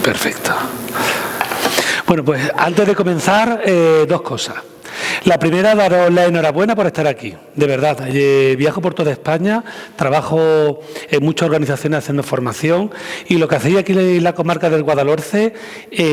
Perfecto. Bueno, pues antes de comenzar, dos cosas. La primera, daros la enhorabuena por estar aquí, de verdad. Viajo por toda España, trabajo en muchas organizaciones haciendo formación y lo que hacéis aquí en la comarca del Guadalhorce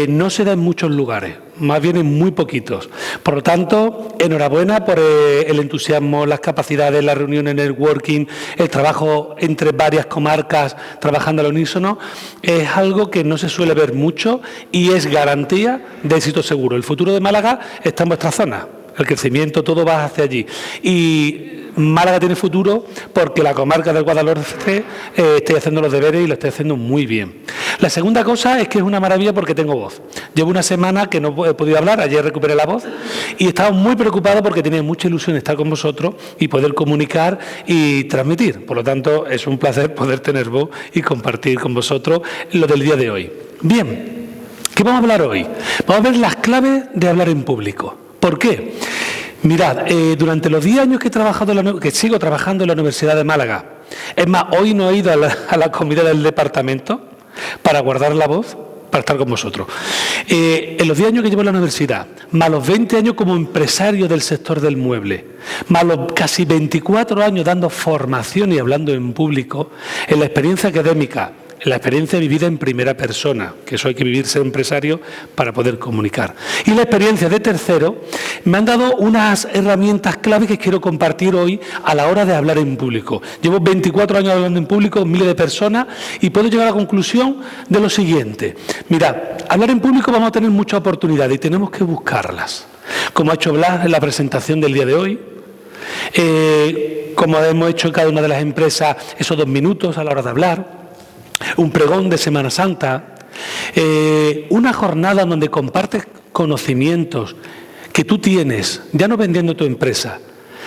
no se da en muchos lugares, más bien en muy poquitos. Por lo tanto, enhorabuena por el entusiasmo, las capacidades, las reuniones, networking, el trabajo entre varias comarcas trabajando al unísono. Es algo que no se suele ver mucho y es garantía de éxito seguro. El futuro de Málaga está en vuestra zona. El crecimiento, todo va hacia allí. Y Málaga tiene futuro porque la comarca del Guadalhorce estoy haciendo los deberes y lo estoy haciendo muy bien. La segunda cosa es que es una maravilla porque tengo voz. Llevo una semana que no he podido hablar, ayer recuperé la voz y estaba muy preocupado porque tenía mucha ilusión estar con vosotros y poder comunicar y transmitir. Por lo tanto, es un placer poder tener voz y compartir con vosotros lo del día de hoy. Bien, ¿qué vamos a hablar hoy? Vamos a ver las claves de hablar en público. ¿Por qué? Mirad, durante los 10 años que sigo trabajando en la Universidad de Málaga, es más, hoy no he ido a la comida del departamento para guardar la voz, para estar con vosotros. En los 10 años que llevo en la universidad, más los 20 años como empresario del sector del mueble, más los casi 24 años dando formación y hablando en público, en la experiencia académica, la experiencia vivida en primera persona, que eso hay que vivir ser empresario para poder comunicar. Y la experiencia de tercero me han dado unas herramientas clave que quiero compartir hoy a la hora de hablar en público. Llevo 24 años hablando en público con miles de personas y puedo llegar a la conclusión de lo siguiente. Mirad, hablar en público vamos a tener muchas oportunidades y tenemos que buscarlas. Como ha hecho Blas en la presentación del día de hoy, como hemos hecho en cada una de las empresas esos 2 minutos a la hora de hablar, un pregón de Semana Santa, una jornada donde compartes conocimientos que tú tienes, ya no vendiendo tu empresa,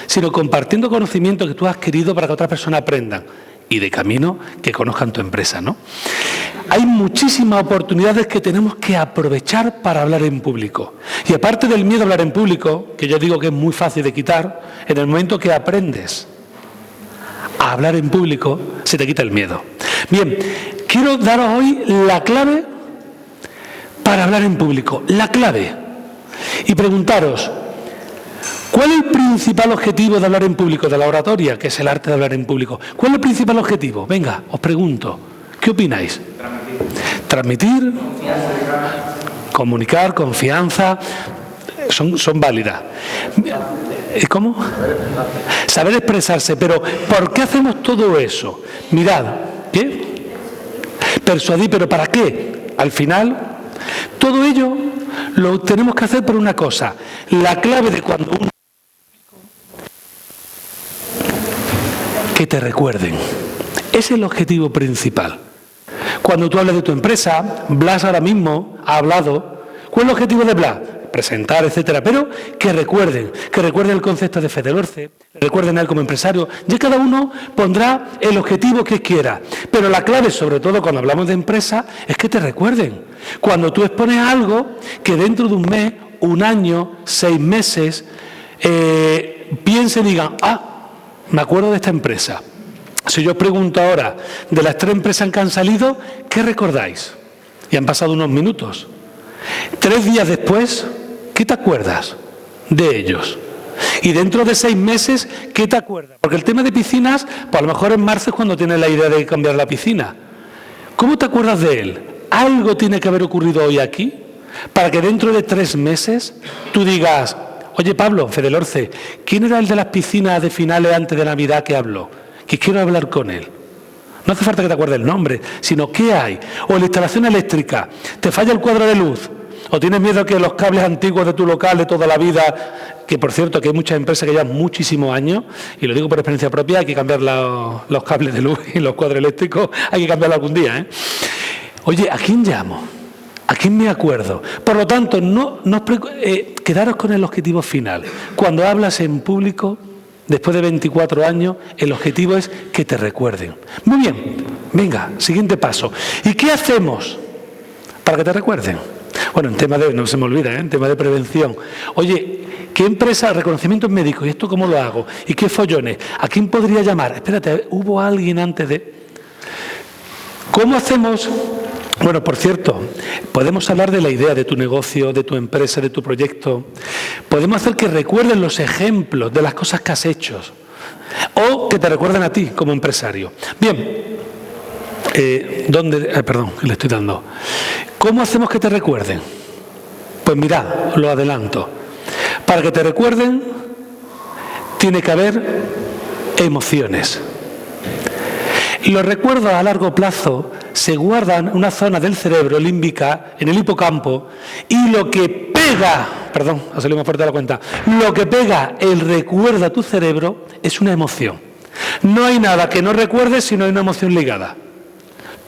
sino compartiendo conocimientos que tú has adquirido para que otras personas aprendan y de camino que conozcan tu empresa, ¿no? Hay muchísimas oportunidades que tenemos que aprovechar para hablar en público. Y aparte del miedo a hablar en público, que yo digo que es muy fácil de quitar, en el momento que aprendes a hablar en público, se te quita el miedo. Bien, quiero daros hoy la clave para hablar en público, la clave. Y preguntaros, ¿cuál es el principal objetivo de hablar en público, de la oratoria, que es el arte de hablar en público? ¿Cuál es el principal objetivo? Venga, os pregunto, ¿qué opináis? Transmitir, comunicar, confianza, son válidas. ¿Cómo? Saber expresarse, pero ¿por qué hacemos todo eso? Mirad, ¿qué? Persuadir, ¿pero para qué? Al final, todo ello lo tenemos que hacer por una cosa. La clave de cuando uno... que te recuerden. Ese es el objetivo principal. Cuando tú hablas de tu empresa, Blas ahora mismo ha hablado. ¿Cuál es el objetivo de Blas? Presentar, etcétera, pero que recuerden el concepto de Fedalhorce, recuerden a él como empresario, ya cada uno pondrá el objetivo que quiera, pero la clave, sobre todo cuando hablamos de empresa, es que te recuerden. Cuando tú expones algo, que dentro de un mes, un año, 6 meses, piensen y digan, me acuerdo de esta empresa. Si yo os pregunto ahora, de las 3 empresas que han salido, ¿qué recordáis? Y han pasado unos minutos. 3 días después, ¿qué te acuerdas de ellos? Y dentro de 6 meses, ¿qué te acuerdas? Porque el tema de piscinas, pues a lo mejor en marzo es cuando tienes la idea de cambiar la piscina. ¿Cómo te acuerdas de él? ¿Algo tiene que haber ocurrido hoy aquí? Para que dentro de 3 meses tú digas, oye Pablo, Fedalhorce, ¿quién era el de las piscinas de finales antes de Navidad que habló? Que quiero hablar con él. No hace falta que te acuerdes el nombre, sino qué hay. O la instalación eléctrica, te falla el cuadro de luz, o tienes miedo que los cables antiguos de tu local de toda la vida, que por cierto que hay muchas empresas que llevan muchísimos años, y lo digo por experiencia propia, hay que cambiar los cables de luz y los cuadros eléctricos, hay que cambiarlo algún día, ¿eh? Oye, ¿a quién llamo? ¿A quién me acuerdo? Por lo tanto, quedaros con el objetivo final. Cuando hablas en público, después de 24 años, el objetivo es que te recuerden. Muy bien, venga, siguiente paso. ¿Y qué hacemos para que te recuerden? Bueno, en tema de, no se me olvida, en tema de prevención. Oye, ¿qué empresa, reconocimientos médicos, y esto cómo lo hago? ¿Y qué follones? ¿A quién podría llamar? Espérate, ¿hubo alguien antes de...? ¿Cómo hacemos Bueno, por cierto, podemos hablar de la idea de tu negocio, de tu empresa, de tu proyecto. Podemos hacer que recuerden los ejemplos de las cosas que has hecho o que te recuerden a ti como empresario. Bien, perdón, le estoy dando. ¿Cómo hacemos que te recuerden? Pues mirad, lo adelanto. Para que te recuerden, tiene que haber emociones. Los recuerdos a largo plazo se guardan en una zona del cerebro límbica, en el hipocampo, y lo que pega, perdón, ha salido más fuerte de la cuenta, lo que pega el recuerdo a tu cerebro es una emoción. No hay nada que no recuerdes si no hay una emoción ligada.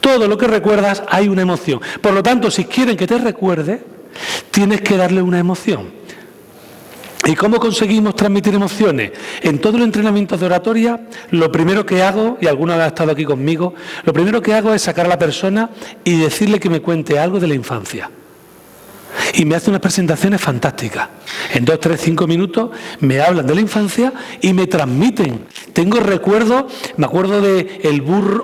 Todo lo que recuerdas hay una emoción. Por lo tanto, si quieren que te recuerde, tienes que darle una emoción. ¿Y cómo conseguimos transmitir emociones? En todos los entrenamientos de oratoria, lo primero que hago, y algunos han estado aquí conmigo, lo primero que hago es sacar a la persona y decirle que me cuente algo de la infancia. Y me hace unas presentaciones fantásticas. En 2, 3, 5 minutos me hablan de la infancia y me transmiten. Tengo recuerdos, me acuerdo de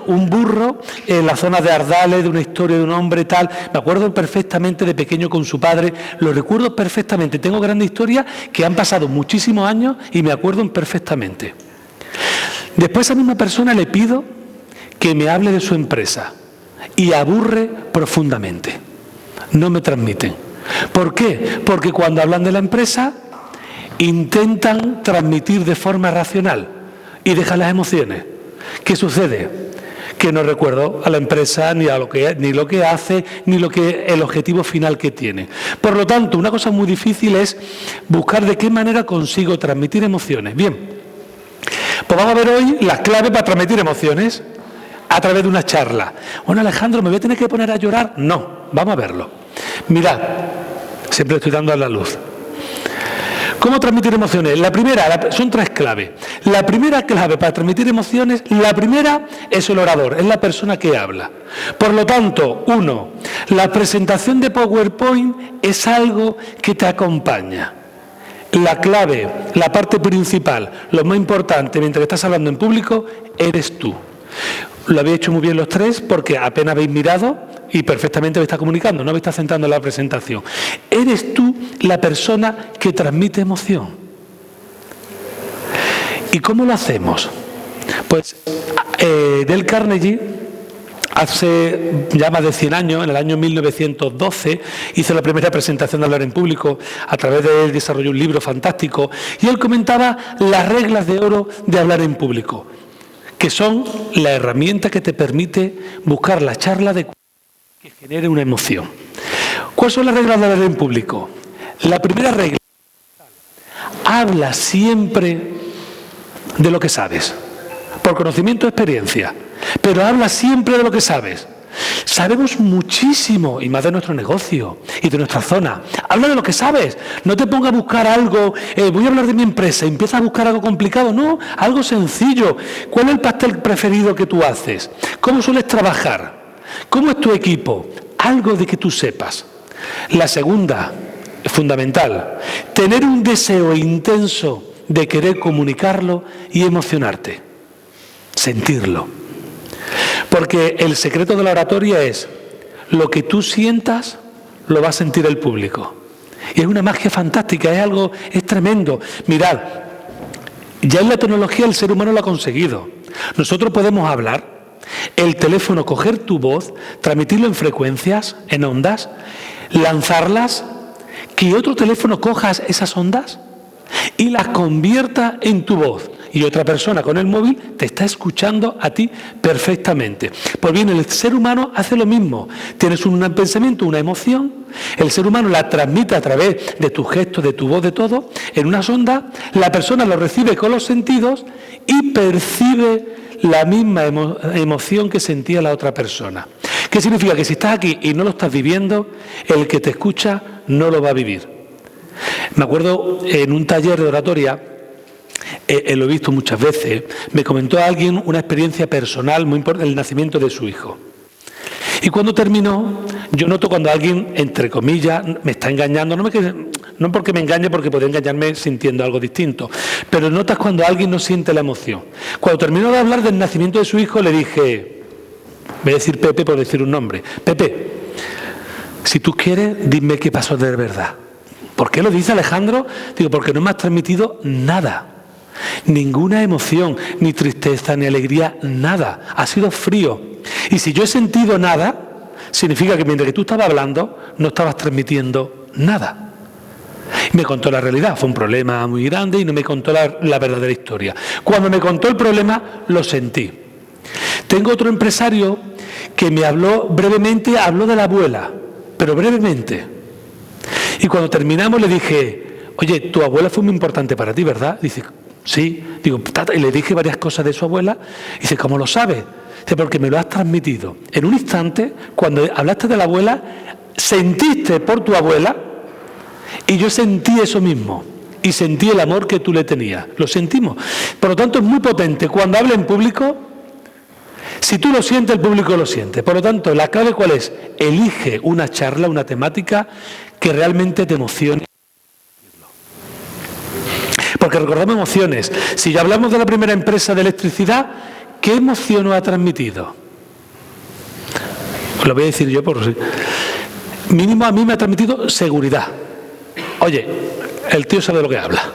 un burro en la zona de Ardales, de una historia de un hombre tal. Me acuerdo perfectamente de pequeño con su padre. Lo recuerdo perfectamente. Tengo grandes historias que han pasado muchísimos años y me acuerdo perfectamente. Después a esa misma persona le pido que me hable de su empresa y aburre profundamente. No me transmiten. ¿Por qué? Porque cuando hablan de la empresa intentan transmitir de forma racional y dejan las emociones. ¿Qué sucede? Que no recuerdo a la empresa ni lo que hace, ni el objetivo final que tiene. Por lo tanto, una cosa muy difícil es buscar de qué manera consigo transmitir emociones. Bien, pues vamos a ver hoy las claves para transmitir emociones a través de una charla. Bueno, Alejandro, ¿me voy a tener que poner a llorar? No, vamos a verlo. Mirad, siempre estoy dando a la luz. ¿Cómo transmitir emociones? La primera, son 3 claves. La primera clave para transmitir emociones, la primera es el orador, es la persona que habla. Por lo tanto, 1, la presentación de PowerPoint es algo que te acompaña. La clave, la parte principal, lo más importante mientras estás hablando en público, eres tú. Lo habéis hecho muy bien los 3 porque apenas habéis mirado y perfectamente me está comunicando, no me está centrando en la presentación. Eres tú la persona que transmite emoción. ¿Y cómo lo hacemos? Pues Dale Carnegie, hace ya más de 100 años, en el año 1912, hizo la primera presentación de hablar en público, a través de él desarrolló un libro fantástico, y él comentaba las reglas de oro de hablar en público, que son la herramienta que te permite buscar la charla que genere una emoción. ¿Cuáles son las reglas de hablar en público? La primera regla, habla siempre de lo que sabes, por conocimiento o experiencia, pero habla siempre de lo que sabes. Sabemos muchísimo, y más de nuestro negocio y de nuestra zona. Habla de lo que sabes. No te pongas a buscar algo, voy a hablar de mi empresa, y empieza a buscar algo complicado. No, algo sencillo. ¿Cuál es el pastel preferido que tú haces? ¿Cómo sueles trabajar? ¿Cómo es tu equipo? Algo de que tú sepas. La segunda, fundamental, tener un deseo intenso de querer comunicarlo y emocionarte. Sentirlo. Porque el secreto de la oratoria es lo que tú sientas, lo va a sentir el público. Y es una magia fantástica, es tremendo. Mirad, ya en la tecnología el ser humano lo ha conseguido. Nosotros podemos hablar, el teléfono coger tu voz, transmitirlo en frecuencias, en ondas, lanzarlas, que otro teléfono coja esas ondas y las convierta en tu voz. Y otra persona con el móvil te está escuchando a ti perfectamente. Pues bien, el ser humano hace lo mismo. Tienes un pensamiento, una emoción, el ser humano la transmite a través de tus gestos, de tu voz, de todo, en unas ondas, la persona lo recibe con los sentidos y percibe la misma emoción que sentía la otra persona. ¿Qué significa? Que si estás aquí y no lo estás viviendo, el que te escucha no lo va a vivir. Me acuerdo en un taller de oratoria, lo he visto muchas veces, me comentó alguien una experiencia personal muy importante, el nacimiento de su hijo. Y cuando terminó, yo noto cuando alguien, entre comillas, me está engañando, no porque me engañe, porque podría engañarme sintiendo algo distinto, pero notas cuando alguien no siente la emoción. Cuando terminó de hablar del nacimiento de su hijo, le dije, Voy a decir Pepe por decir un nombre. Pepe, si tú quieres, dime qué pasó de verdad. ¿Por qué lo dice Alejandro? Digo, porque no me has transmitido nada. Ninguna emoción, ni tristeza, ni alegría, nada. Ha sido frío. Y si yo he sentido nada, significa que mientras que tú estabas hablando, no estabas transmitiendo nada. Me contó la realidad, fue un problema muy grande y no me contó la verdadera historia. Cuando me contó el problema, lo sentí. Tengo otro empresario que me habló brevemente, habló de la abuela, pero brevemente. Y cuando terminamos le dije, oye, tu abuela fue muy importante para ti, ¿verdad? Dice, sí. Digo, y le dije varias cosas de su abuela. Dice, ¿cómo lo sabes? Dice, porque me lo has transmitido. En un instante, cuando hablaste de la abuela, sentiste por tu abuela y yo sentí eso mismo. Y sentí el amor que tú le tenías. Lo sentimos. Por lo tanto, es muy potente. Cuando habla en público, si tú lo sientes, el público lo siente. Por lo tanto, la clave ¿cuál es? Elige una charla, una temática que realmente te emocione. Porque recordamos emociones. Si ya hablamos de la primera empresa de electricidad, ¿qué emoción nos ha transmitido? Lo voy a decir yo por si. Mínimo a mí me ha transmitido seguridad. Oye, el tío sabe de lo que habla.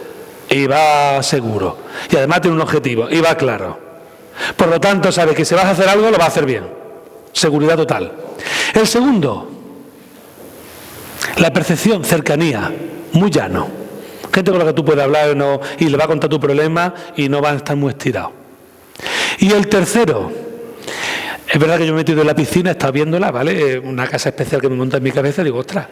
Y va seguro. Y además tiene un objetivo. Y va claro. Por lo tanto, sabe que si vas a hacer algo, lo va a hacer bien. Seguridad total. El segundo, la percepción, cercanía, muy llano. Gente con la que tú puedes hablar y le va a contar tu problema y no van a estar muy estirados. Y el tercero, es verdad que yo me he metido en la piscina, he estado viéndola, ¿vale? Una casa especial que me monta en mi cabeza, digo, ostras.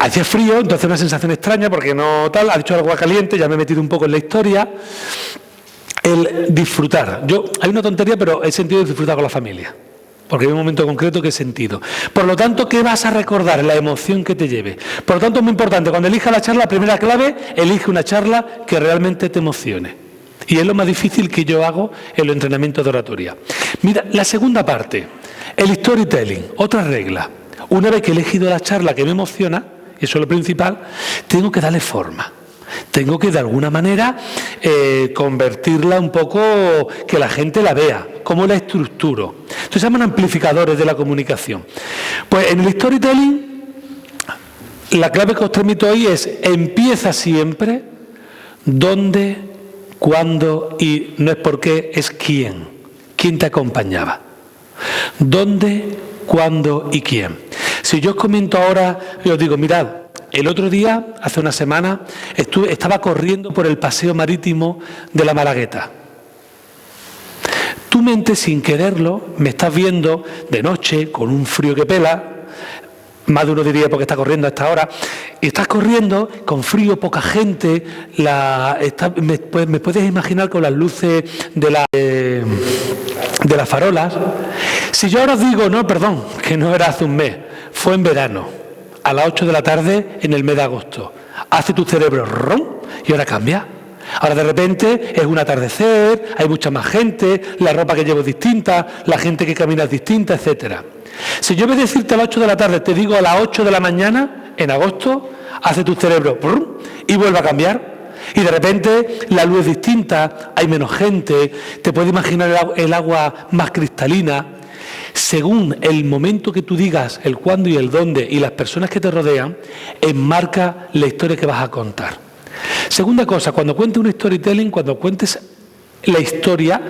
Hacía frío, entonces una sensación extraña porque no tal, ha dicho agua caliente, ya me he metido un poco en la historia. El disfrutar. Hay una tontería, pero he sentido disfrutar con la familia. Porque hay un momento concreto que he sentido. Por lo tanto, ¿qué vas a recordar? La emoción que te lleve. Por lo tanto, es muy importante. Cuando elijas la charla, la primera clave, elige una charla que realmente te emocione. Y es lo más difícil que yo hago en los entrenamientos de oratoria. Mira, la segunda parte, el storytelling, otra regla. Una vez que he elegido la charla que me emociona, y eso es lo principal, tengo que darle forma. Tengo que de alguna manera convertirla un poco, que la gente la vea, cómo la estructuro. Entonces se llaman amplificadores de la comunicación. Pues en el storytelling, la clave que os transmito hoy es, empieza siempre, dónde, cuándo y no es por qué, es quién. ¿Quién te acompañaba? ¿Dónde, cuándo y quién? Si yo os comento ahora, yo os digo, mirad, el otro día, hace una semana, estaba corriendo por el paseo marítimo de la Malagueta. Tu mente, sin quererlo, me estás viendo de noche, con un frío que pela, más de uno diría porque está corriendo a esta hora, y estás corriendo con frío, poca gente, me puedes imaginar con las luces de las farolas. Si yo ahora os digo, no, perdón, que no era hace un mes, fue en verano, a las 8 de la tarde en el mes de agosto. Hace tu cerebro ¡rum! Y ahora cambia. Ahora de repente es un atardecer, hay mucha más gente, la ropa que llevo es distinta, la gente que camina es distinta, etcétera. Si yo en vez de decirte a las 8 de la tarde, te digo a las 8 de la mañana, en agosto, hace tu cerebro ¡rum! Y vuelve a cambiar. Y de repente la luz es distinta, hay menos gente, te puedes imaginar el agua más cristalina. Según el momento que tú digas, el cuándo y el dónde y las personas que te rodean, enmarca la historia que vas a contar. Segunda cosa, cuando cuentes un storytelling, cuando cuentes la historia,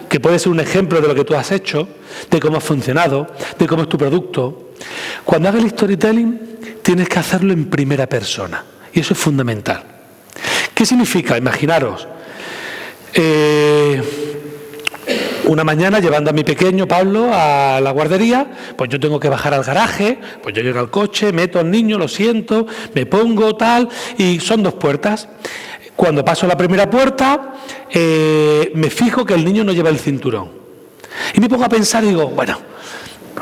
que puede ser un ejemplo de lo que tú has hecho, de cómo has funcionado, de cómo es tu producto, cuando hagas el storytelling tienes que hacerlo en primera persona. Y eso es fundamental. ¿Qué significa? Imaginaros, una mañana llevando a mi pequeño Pablo a la guardería, pues yo tengo que bajar al garaje, pues yo llego al coche, meto al niño, lo siento, me pongo tal, y son 2 puertas. Cuando paso la primera puerta, me fijo que el niño no lleva el cinturón. Y me pongo a pensar y digo, bueno,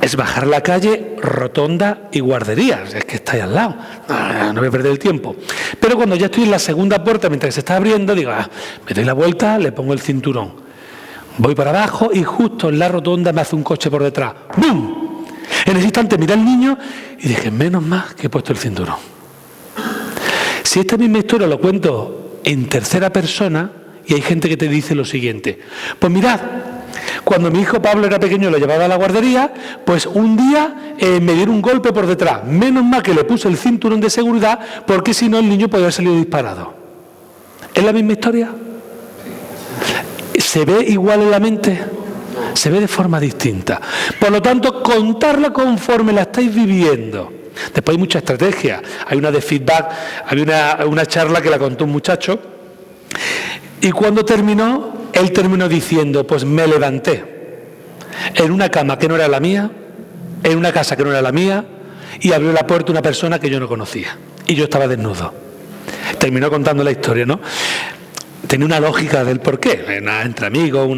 es bajar la calle, rotonda y guardería, es que está ahí al lado, no voy a perder el tiempo. Pero cuando ya estoy en la segunda puerta, mientras se está abriendo, digo, me doy la vuelta, le pongo el cinturón. Voy para abajo y justo en la rotonda me hace un coche por detrás. ¡Bum! En ese instante miré al niño y dije, menos mal que he puesto el cinturón. Si esta misma historia lo cuento en tercera persona y hay gente que te dice lo siguiente, pues mirad, Cuando mi hijo Pablo era pequeño, lo llevaba a la guardería, pues un día me dieron un golpe por detrás. Menos mal que le puse el cinturón de seguridad, porque si no el niño podría haber salido disparado. ¿Es la misma historia? ¿Se ve igual en la mente? Se ve de forma distinta. Por lo tanto, contarla conforme la estáis viviendo. Después hay mucha estrategia. Hay una de feedback, había una charla que la contó un muchacho, y cuando terminó, él terminó diciendo, pues me levanté en una cama que no era la mía, en una casa que no era la mía, y abrió la puerta una persona que yo no conocía, y yo estaba desnudo. Terminó contando la historia, ¿no? Tenía una lógica del porqué, entre amigos,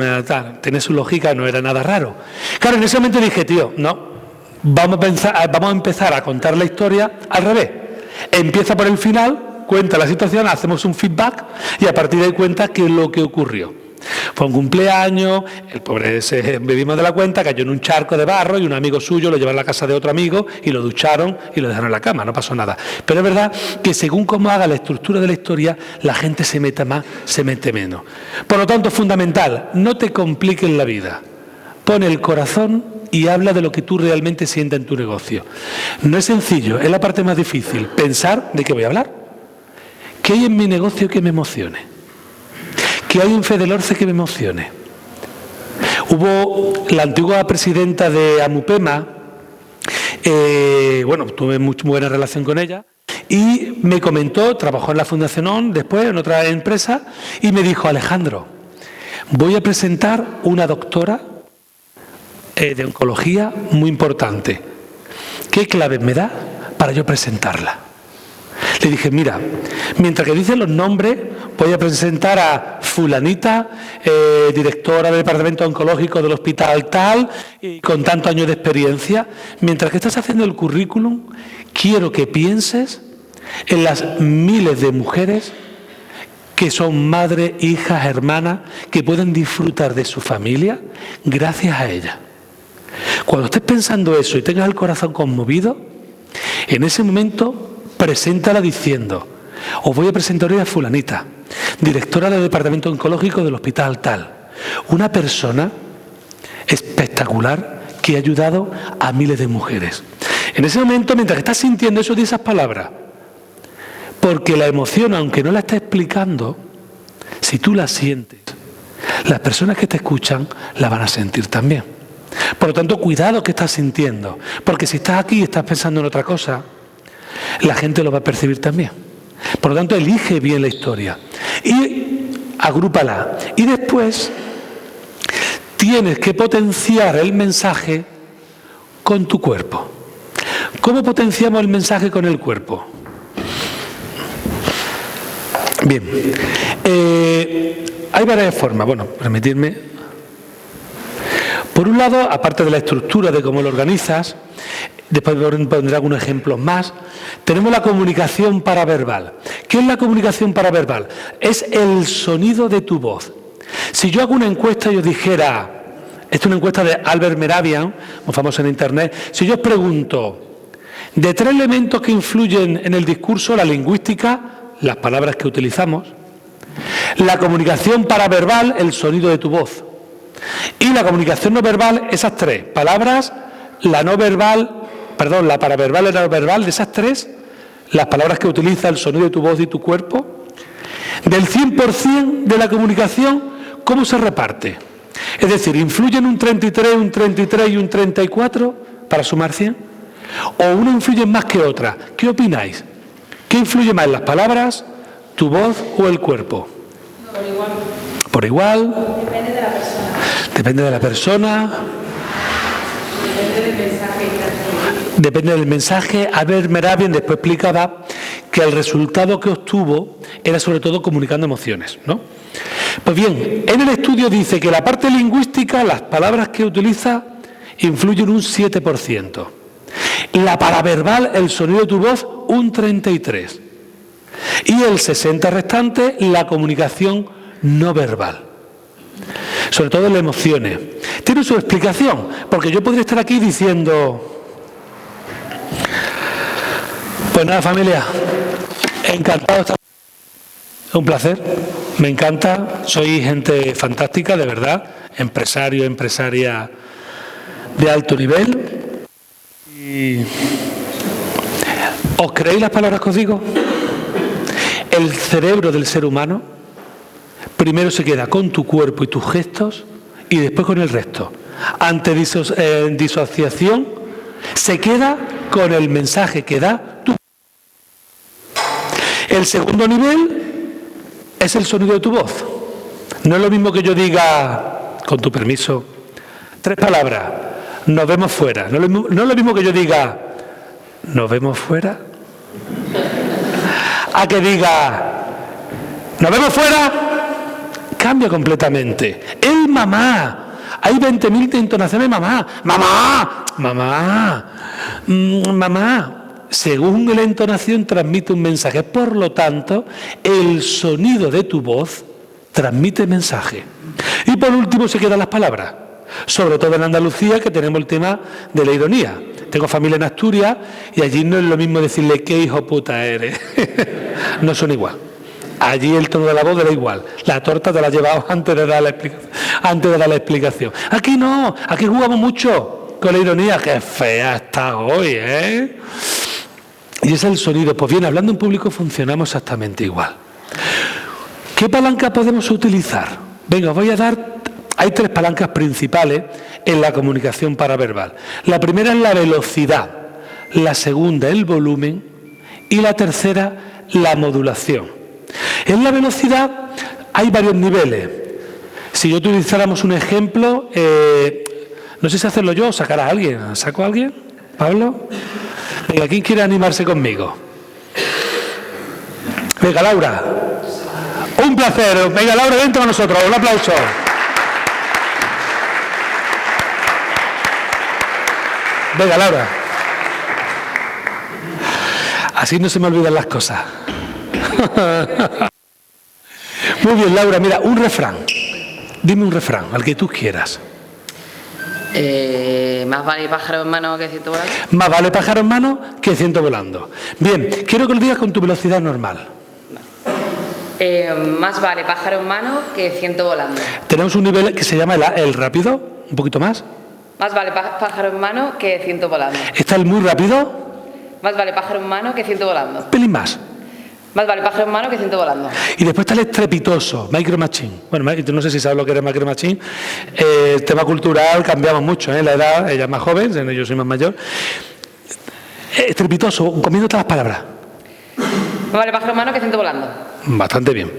tenía su lógica, no era nada raro. Claro, en ese momento dije, tío, no, vamos a empezar a contar la historia al revés. Empieza por el final, cuenta la situación, hacemos un feedback y a partir de ahí cuenta qué es lo que ocurrió. Fue un cumpleaños, el pobre se bebimos de la cuenta, cayó en un charco de barro y un amigo suyo lo llevó a la casa de otro amigo y lo ducharon y lo dejaron en la cama, no pasó nada. Pero es verdad que según cómo haga la estructura de la historia, la gente se mete más, se mete menos. Por lo tanto, es fundamental, no te compliques la vida. Pon el corazón y habla de lo que tú realmente sientas en tu negocio. No es sencillo, es la parte más difícil, pensar de qué voy a hablar. ¿Qué hay en mi negocio que me emocione? ¿Qué hay en Fedelorce que me emocione? Hubo la antigua presidenta de Amupema, tuve muy buena relación con ella, y me comentó, trabajó en la Fundación ON, después en otra empresa, y me dijo, Alejandro, voy a presentar una doctora de oncología muy importante. ¿Qué claves me da para yo presentarla? Le dije, mira, mientras que dicen los nombres, voy a presentar a fulanita, directora del departamento oncológico del hospital tal, y con tantos años de experiencia. Mientras que estás haciendo el currículum, quiero que pienses en las miles de mujeres que son madres, hijas, hermanas, que pueden disfrutar de su familia gracias a ella. Cuando estés pensando eso y tengas el corazón conmovido, en ese momento preséntala diciendo, os voy a presentar hoy a fulanita, directora del departamento oncológico del hospital tal, una persona espectacular que ha ayudado a miles de mujeres. En ese momento, mientras estás sintiendo eso, di esas palabras, porque la emoción, aunque no la estés explicando, si tú la sientes, las personas que te escuchan la van a sentir también. Por lo tanto, cuidado que estás sintiendo, porque si estás aquí y estás pensando en otra cosa, la gente lo va a percibir también. Por lo tanto, elige bien la historia y agrúpala. Y después tienes que potenciar el mensaje con tu cuerpo. ¿Cómo potenciamos el mensaje con el cuerpo? Bien, hay varias formas. Bueno, permitidme. Por un lado, aparte de la estructura de cómo lo organizas, después pondré algunos ejemplos más, tenemos la comunicación paraverbal. ¿Qué es la comunicación paraverbal? Es el sonido de tu voz. Si yo hago una encuesta y os dijera, esta es una encuesta de Albert Mehrabian, muy famoso en Internet, si yo os pregunto, de 3 elementos que influyen en el discurso, la lingüística, las palabras que utilizamos, la comunicación paraverbal, el sonido de tu voz, y la comunicación no verbal, esas 3 palabras, la paraverbal y la no verbal, de esas 3, las palabras que utiliza, el sonido de tu voz y tu cuerpo, del 100% de la comunicación, ¿cómo se reparte? Es decir, ¿influyen un 33, un 33 y un 34 para sumar 100? ¿O una influye más que otra? ¿Qué opináis? ¿Qué influye más, las palabras, tu voz o el cuerpo? Por igual. ¿Por igual? Depende de la persona. Depende de la persona. Depende del mensaje. Depende del mensaje. Albert Mehrabian después explicaba que el resultado que obtuvo era sobre todo comunicando emociones, ¿no? Pues bien, en el estudio dice que la parte lingüística, las palabras que utiliza, influyen un 7%. La paraverbal, el sonido de tu voz, un 33%. Y el 60% restante, la comunicación no verbal. Sobre todo en las emociones. Tiene su explicación, porque yo podría estar aquí diciendo... Pues nada, familia, encantado de estar. Un placer, me encanta, sois gente fantástica, de verdad, empresario, empresaria de alto nivel. Y ¿os creéis las palabras que os digo? El cerebro del ser humano primero se queda con tu cuerpo y tus gestos y después con el resto. Ante disociación se queda con el mensaje que da tu. El segundo nivel es el sonido de tu voz. No es lo mismo que yo diga, con tu permiso, 3 palabras, nos vemos fuera. No es lo mismo que yo diga, nos vemos fuera, a que diga, nos vemos fuera, cambia completamente. El mamá. Hay 20.000 entonaciones, mamá, mamá, mamá, mamá. Según la entonación transmite un mensaje. Por lo tanto, el sonido de tu voz transmite mensaje. Y por último se quedan las palabras. Sobre todo en Andalucía, que tenemos el tema de la ironía. Tengo familia en Asturias y allí no es lo mismo decirle qué hijo puta eres. No son igual. Allí el tono de la voz era igual. La torta te la has llevado antes de dar la explicación. Aquí no, aquí jugamos mucho con la ironía. Qué fea está hoy, ¿eh? Y ese es el sonido. Pues bien, hablando en público funcionamos exactamente igual. ¿Qué palanca podemos utilizar? Venga, os voy a dar. Hay 3 palancas principales en la comunicación paraverbal. La primera es la velocidad, la segunda el volumen y la tercera la modulación. En la velocidad hay varios niveles. Si yo utilizáramos un ejemplo, no sé si hacerlo yo o sacar a alguien. ¿Saco a alguien? ¿Pablo? Venga, ¿quién quiere animarse conmigo? Venga, Laura. Un placer. Venga, Laura, vente con nosotros. Un aplauso. Venga, Laura. Así no se me olvidan las cosas. Muy bien, Laura, mira, un refrán. Dime un refrán, al que tú quieras. Más vale pájaro en mano que ciento volando. Más vale pájaro en mano que ciento volando. Bien, quiero que lo digas con tu velocidad normal. Más vale pájaro en mano que ciento volando. Tenemos un nivel que se llama el rápido, un poquito más. Más vale pájaro en mano que ciento volando. Está el muy rápido. Más vale pájaro en mano que ciento volando. Un pelín más. Más vale pájaro en mano que ciento volando. Y después está el estrepitoso, Micro Machine. Bueno, no sé si sabes lo que era Micro Machine. Tema cultural, cambiamos mucho, ¿eh? La edad, ella es más joven, yo soy más mayor. Estrepitoso, comiendo todas las palabras. Más vale pájaro en mano que ciento volando. Bastante bien.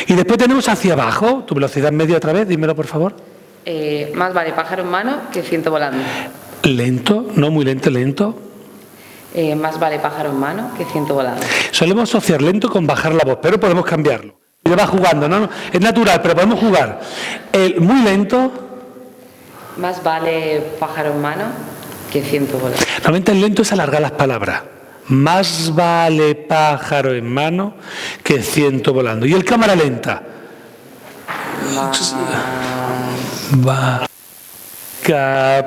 Y después tenemos hacia abajo, tu velocidad media otra vez, dímelo por favor. Más vale pájaro en mano que ciento volando. Lento, no muy lento, lento. Más vale pájaro en mano que ciento volando. Solemos asociar lento con bajar la voz, pero podemos cambiarlo. Y lo vas jugando, ¿no? Es natural, pero podemos jugar. El muy lento. Más vale pájaro en mano que ciento volando. Normalmente el lento es alargar las palabras. Más vale pájaro en mano que ciento volando. Y el cámara lenta.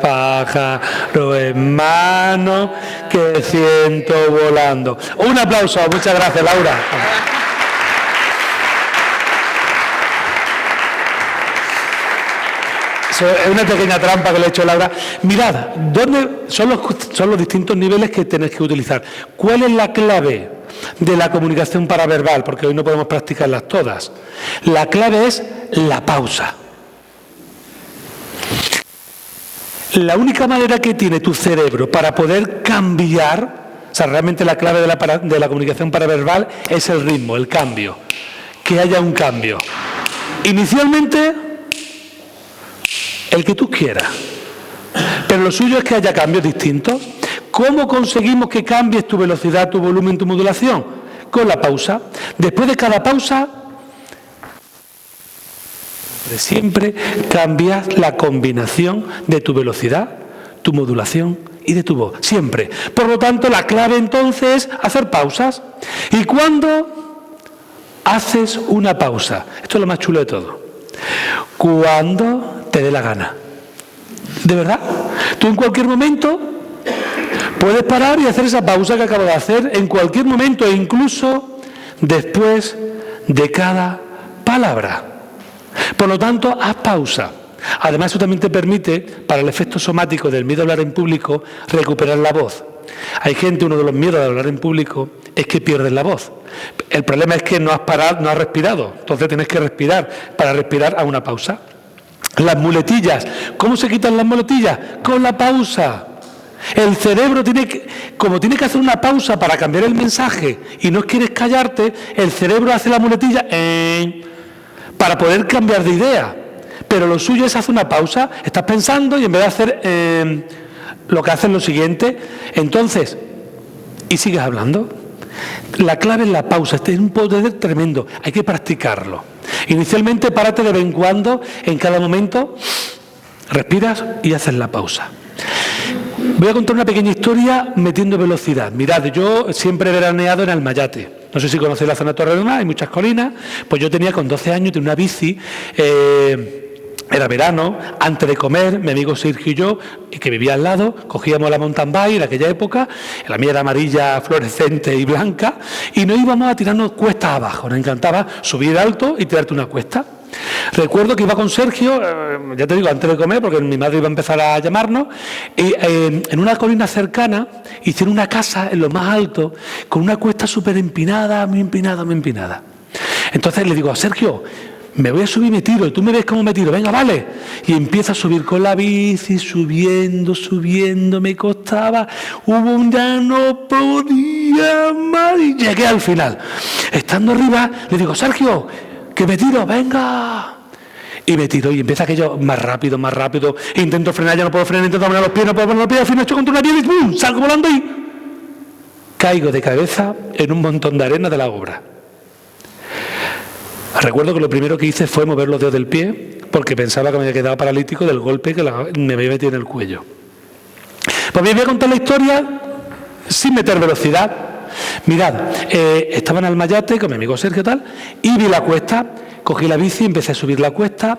Pájaro en mano que ciento volando. Un aplauso, muchas gracias, Laura. Eso es una pequeña trampa que le he hecho a Laura. Mirad, ¿dónde son los distintos niveles que tenéis que utilizar? ¿Cuál es la clave de la comunicación paraverbal? Porque hoy no podemos practicarlas todas. La clave es la pausa. La única manera que tiene tu cerebro para poder cambiar, o sea, realmente la clave de la comunicación paraverbal es el ritmo, el cambio. Que haya un cambio. Inicialmente, el que tú quieras. Pero lo suyo es que haya cambios distintos. ¿Cómo conseguimos que cambies tu velocidad, tu volumen, tu modulación? Con la pausa. Después de cada pausa, siempre cambias la combinación de tu velocidad, tu modulación y de tu voz. Siempre. Por lo tanto, la clave entonces es hacer pausas. ¿Y cuándo haces una pausa? Esto es lo más chulo de todo. Cuando te dé la gana. ¿De verdad? Tú en cualquier momento puedes parar y hacer esa pausa que acabo de hacer en cualquier momento e incluso después de cada palabra. Por lo tanto, haz pausa. Además, eso también te permite, para el efecto somático del miedo a hablar en público, recuperar la voz. Hay gente, uno de los miedos de hablar en público es que pierdes la voz. El problema es que no has parado, no has respirado. Entonces tienes que respirar. Para respirar, a una pausa. Las muletillas. ¿Cómo se quitan las muletillas? Con la pausa. El cerebro como tiene que hacer una pausa para cambiar el mensaje y no quieres callarte, el cerebro hace la muletilla para poder cambiar de idea. Pero lo suyo es hacer una pausa, estás pensando y en vez de hacer lo que haces lo siguiente, entonces, y sigues hablando. La clave es la pausa, este es un poder tremendo, hay que practicarlo. Inicialmente párate de vez en cuando, en cada momento, respiras y haces la pausa. Voy a contar una pequeña historia metiendo velocidad. Mirad, yo siempre he veraneado en Almayate. No sé si conocéis la zona de Torredonda, hay muchas colinas. Pues yo tenía con 12 años, tenía una bici, era verano, antes de comer, mi amigo Sergio y yo, que vivía al lado, cogíamos la mountain bike en aquella época, la mía era amarilla, fluorescente y blanca, y nos íbamos a tirarnos cuestas abajo. Nos encantaba subir alto y tirarte una cuesta. Recuerdo que iba con Sergio, ya te digo, antes de comer, porque mi madre iba a empezar a llamarnos, y en una colina cercana hicieron una casa en lo más alto, con una cuesta súper empinada, muy empinada, muy empinada. Entonces le digo a Sergio, me voy a subir y me tiro, y tú me ves cómo me tiro, venga, vale. Y empiezo a subir con la bici, subiendo, me costaba, ya no podía más, y llegué al final. Estando arriba, le digo, Sergio, que me tiro, venga. Y me tiro y empieza aquello más rápido. Intento frenar, ya no puedo frenar, intento poner los pies, no puedo poner los pies, al final estoy contra una piedra y ¡pum! Salgo volando y caigo de cabeza en un montón de arena de la obra. Recuerdo que lo primero que hice fue mover los dedos del pie porque pensaba que me había quedado paralítico del golpe que me había metido en el cuello. Pues me voy a contar la historia sin meter velocidad. Mirad, estaba en Almayate con mi amigo Sergio tal, y vi la cuesta, cogí la bici, empecé a subir la cuesta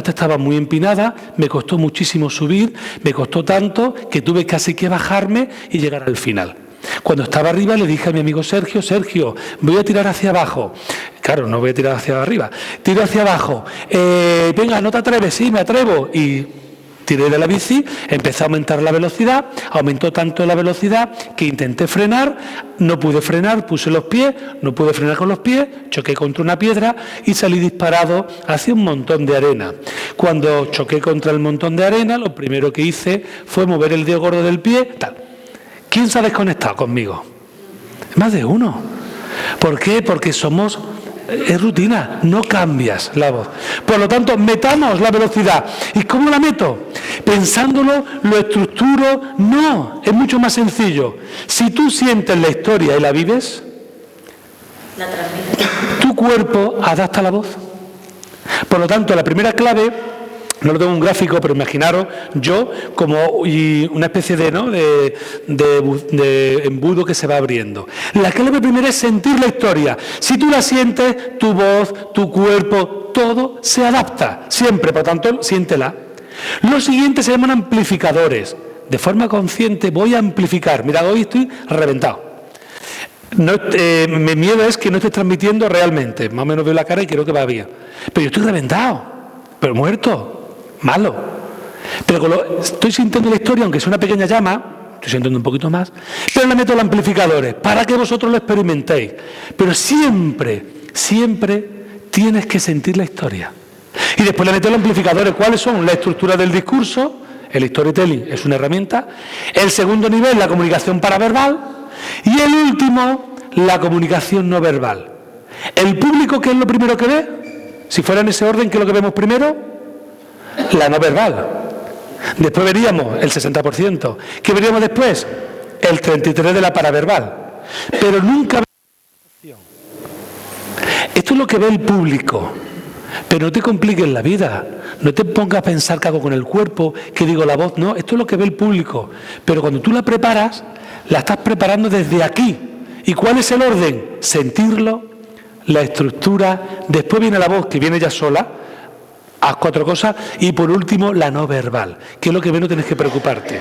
estaba muy empinada, me costó muchísimo subir, me costó tanto que tuve casi que bajarme y llegar al final. Cuando estaba arriba le dije a mi amigo Sergio, voy a tirar hacia abajo. Claro, no voy a tirar hacia arriba, tiro hacia abajo. Venga, ¿no te atreves? Sí, me atrevo. Y tiré de la bici, empecé a aumentar la velocidad, aumentó tanto la velocidad que intenté frenar, no pude frenar, puse los pies, no pude frenar con los pies, choqué contra una piedra y salí disparado hacia un montón de arena. Cuando choqué contra el montón de arena, lo primero que hice fue mover el dedo gordo del pie, tal. ¿Quién se ha desconectado conmigo? Más de uno. ¿Por qué? Porque es rutina, no cambias la voz. Por lo tanto, metamos la velocidad. ¿Y cómo la meto? Pensándolo, lo estructuro. No, es mucho más sencillo. Si tú sientes la historia y la vives, la transmites. Tu cuerpo adapta la voz. Por lo tanto, la primera clave, no lo tengo en un gráfico, pero imaginaros yo como una especie de embudo que se va abriendo. La clave primera es sentir la historia. Si tú la sientes, tu voz, tu cuerpo, todo se adapta. Siempre, por lo tanto, siéntela. Los siguientes se llaman amplificadores. De forma consciente voy a amplificar. Mirad, hoy estoy reventado. Mi miedo es que no estés transmitiendo realmente. Más o menos veo la cara y creo que va bien. Pero yo estoy reventado, pero muerto. Malo. Pero estoy sintiendo la historia, aunque sea una pequeña llama, estoy sintiendo un poquito más, pero le meto los amplificadores para que vosotros lo experimentéis. Pero siempre tienes que sentir la historia. Y después le meto los amplificadores. ¿Cuáles son? La estructura del discurso, el storytelling es una herramienta. El segundo nivel, la comunicación paraverbal. Y el último, la comunicación no verbal. ¿El público qué es lo primero que ve? Si fuera en ese orden, ¿qué es lo que vemos primero? La no verbal. Después veríamos el 60%. ¿Qué veríamos después? El 33% de la paraverbal. Pero nunca. Esto es lo que ve el público. Pero no te compliques la vida. No te pongas a pensar qué hago con el cuerpo, qué digo la voz. No, esto es lo que ve el público. Pero cuando tú la preparas, la estás preparando desde aquí. ¿Y cuál es el orden? Sentirlo, la estructura. Después viene la voz, que viene ya sola. Haz 4 cosas. Y por último, la no verbal, que es lo que menos tienes que preocuparte.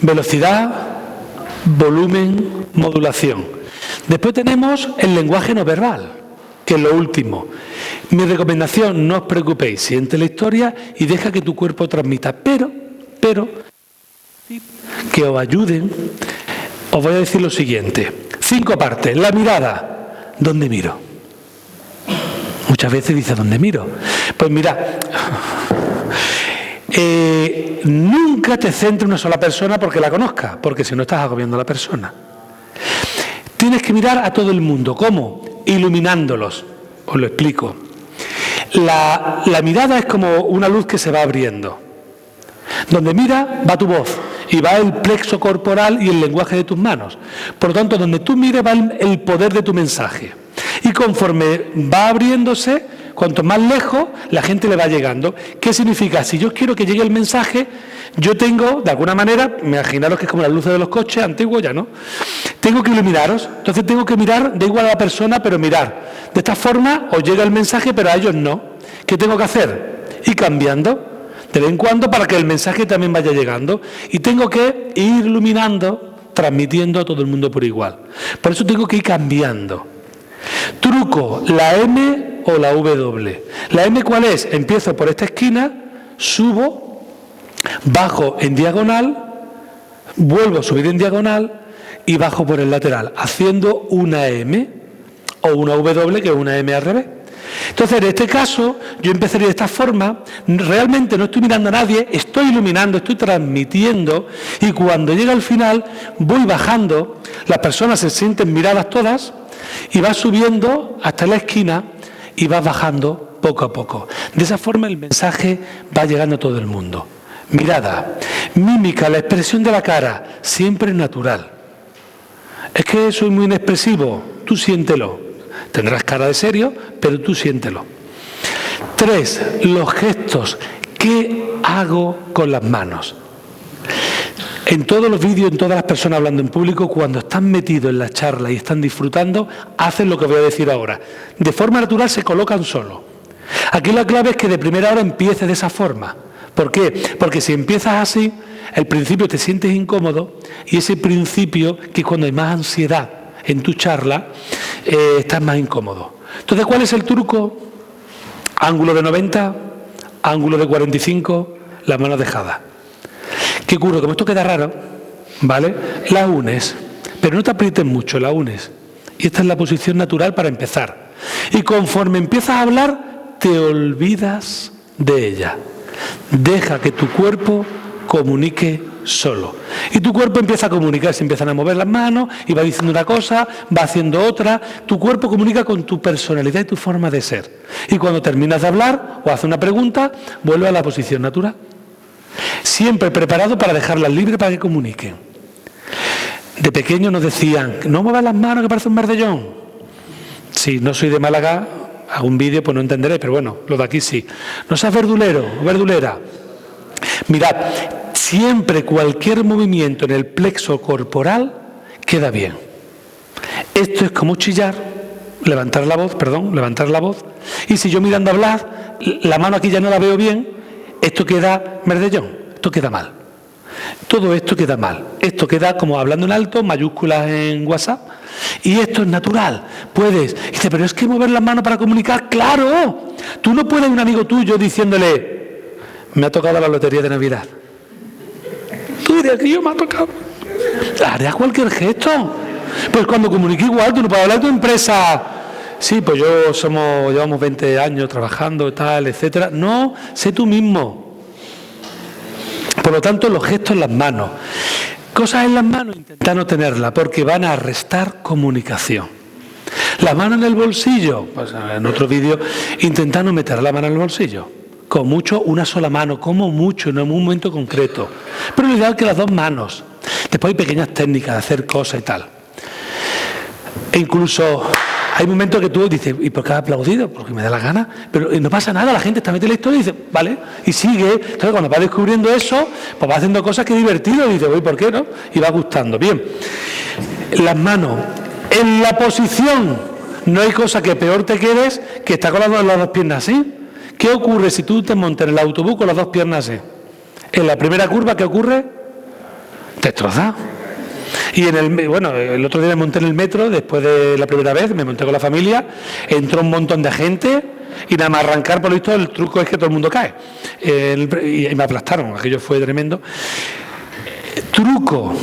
Velocidad, volumen, modulación. Después tenemos el lenguaje no verbal. que es lo último. Mi recomendación, no os preocupéis, siente la historia y deja que tu cuerpo transmita. Pero, que os ayuden, os voy a decir lo siguiente. 5 partes. La mirada. ¿Dónde miro? Muchas veces dice, ¿dónde miro? Pues mira, nunca te centres en una sola persona porque la conozcas, porque si no estás agobiando a la persona. Tienes que mirar a todo el mundo. ¿Cómo? Iluminándolos. Os lo explico. La mirada es como una luz que se va abriendo. Donde mira, va tu voz y va el plexo corporal y el lenguaje de tus manos. Por lo tanto, donde tú mires va el poder de tu mensaje. Y conforme va abriéndose, cuanto más lejos, la gente le va llegando. ¿Qué significa? Si yo quiero que llegue el mensaje, yo tengo, de alguna manera, imaginaros que es como las luces de los coches antiguos ya, ¿no? Tengo que iluminaros. Entonces tengo que mirar, da igual a la persona, pero mirar. De esta forma os llega el mensaje, pero a ellos no. ¿Qué tengo que hacer? Ir cambiando de vez en cuando para que el mensaje también vaya llegando. Y tengo que ir iluminando, transmitiendo a todo el mundo por igual. Por eso tengo que ir cambiando. Truco, la M o la W. ¿La M cuál es? Empiezo por esta esquina, subo, bajo en diagonal, vuelvo a subir en diagonal y bajo por el lateral, haciendo una M o una W, que es una M al revés. Entonces, en este caso, yo empezaría de esta forma, realmente no estoy mirando a nadie, estoy iluminando, estoy transmitiendo, y cuando llega al final, voy bajando, las personas se sienten miradas todas, y vas subiendo hasta la esquina, y vas bajando poco a poco. De esa forma el mensaje va llegando a todo el mundo. Mirada, mímica, la expresión de la cara, siempre es natural. Es que soy muy inexpresivo, tú siéntelo. Tendrás cara de serio, pero tú siéntelo. 3, los gestos. ¿Qué hago con las manos? En todos los vídeos, en todas las personas hablando en público, cuando están metidos en la charla y están disfrutando, hacen lo que voy a decir ahora. De forma natural se colocan solos. Aquí la clave es que de primera hora empieces de esa forma. ¿Por qué? Porque si empiezas así, al principio te sientes incómodo y ese principio, que es cuando hay más ansiedad en tu charla, estás más incómodo. Entonces, ¿cuál es el truco? Ángulo de 90, ángulo de 45, las manos dejadas. ¿Qué ocurre? Como esto queda raro, ¿vale? La unes, pero no te aprietes mucho, la unes. Y esta es la posición natural para empezar. Y conforme empiezas a hablar, te olvidas de ella. Deja que tu cuerpo comunique solo. Y tu cuerpo empieza a comunicar, se empiezan a mover las manos y va diciendo una cosa, va haciendo otra. Tu cuerpo comunica con tu personalidad y tu forma de ser. Y cuando terminas de hablar o haces una pregunta, vuelve a la posición natural. Siempre preparado para dejarlas libres para que comuniquen. De pequeño nos decían, no muevas las manos que parece un merdellón. Si no soy de Málaga, hago un vídeo, pues no entenderé, pero bueno, lo de aquí sí. No seas verdulero o verdulera. Mirad, siempre cualquier movimiento en el plexo corporal queda bien. Esto es como chillar, levantar la voz, y si yo mirando a hablar, la mano aquí ya no la veo bien, esto queda merdellón, esto queda mal. Todo esto queda mal. Esto queda como hablando en alto, mayúsculas en WhatsApp, y esto es natural. Puedes. Dice, pero es que mover las manos para comunicar, ¡claro! Tú no puedes a un amigo tuyo diciéndole, me ha tocado la lotería de Navidad. Tú dirías que yo me ha tocado. Harás cualquier gesto. Pues cuando comunique igual, tú no puedes hablar de tu empresa. Sí, pues llevamos 20 años trabajando, tal, etcétera. No, sé tú mismo. Por lo tanto, los gestos en las manos. Cosas en las manos, intenta no tenerlas, porque van a restar comunicación. La mano en el bolsillo, pues en otro vídeo, intenta no meter la mano en el bolsillo. Con mucho, una sola mano, como mucho, no en un momento concreto. Pero lo ideal es que las dos manos. Después hay pequeñas técnicas de hacer cosas y tal. E incluso hay momentos que tú dices, ¿y por qué has aplaudido? Porque me da la gana. Pero no pasa nada, la gente está metida en la historia y dice, vale, y sigue. Entonces cuando vas descubriendo eso, pues vas haciendo cosas que es divertido y dices, uy, ¿por qué no? Y va gustando. Bien, las manos. En la posición, no hay cosa que peor te quedes que estar con las dos piernas así. ¿Qué ocurre si tú te montas en el autobús con las dos piernas así? En la primera curva, ¿qué ocurre? Te destrozas. Y el otro día me monté en el metro, después de la primera vez, me monté con la familia, entró un montón de gente y nada más arrancar, por lo visto, el truco es que todo el mundo cae. Y me aplastaron, aquello fue tremendo. Truco.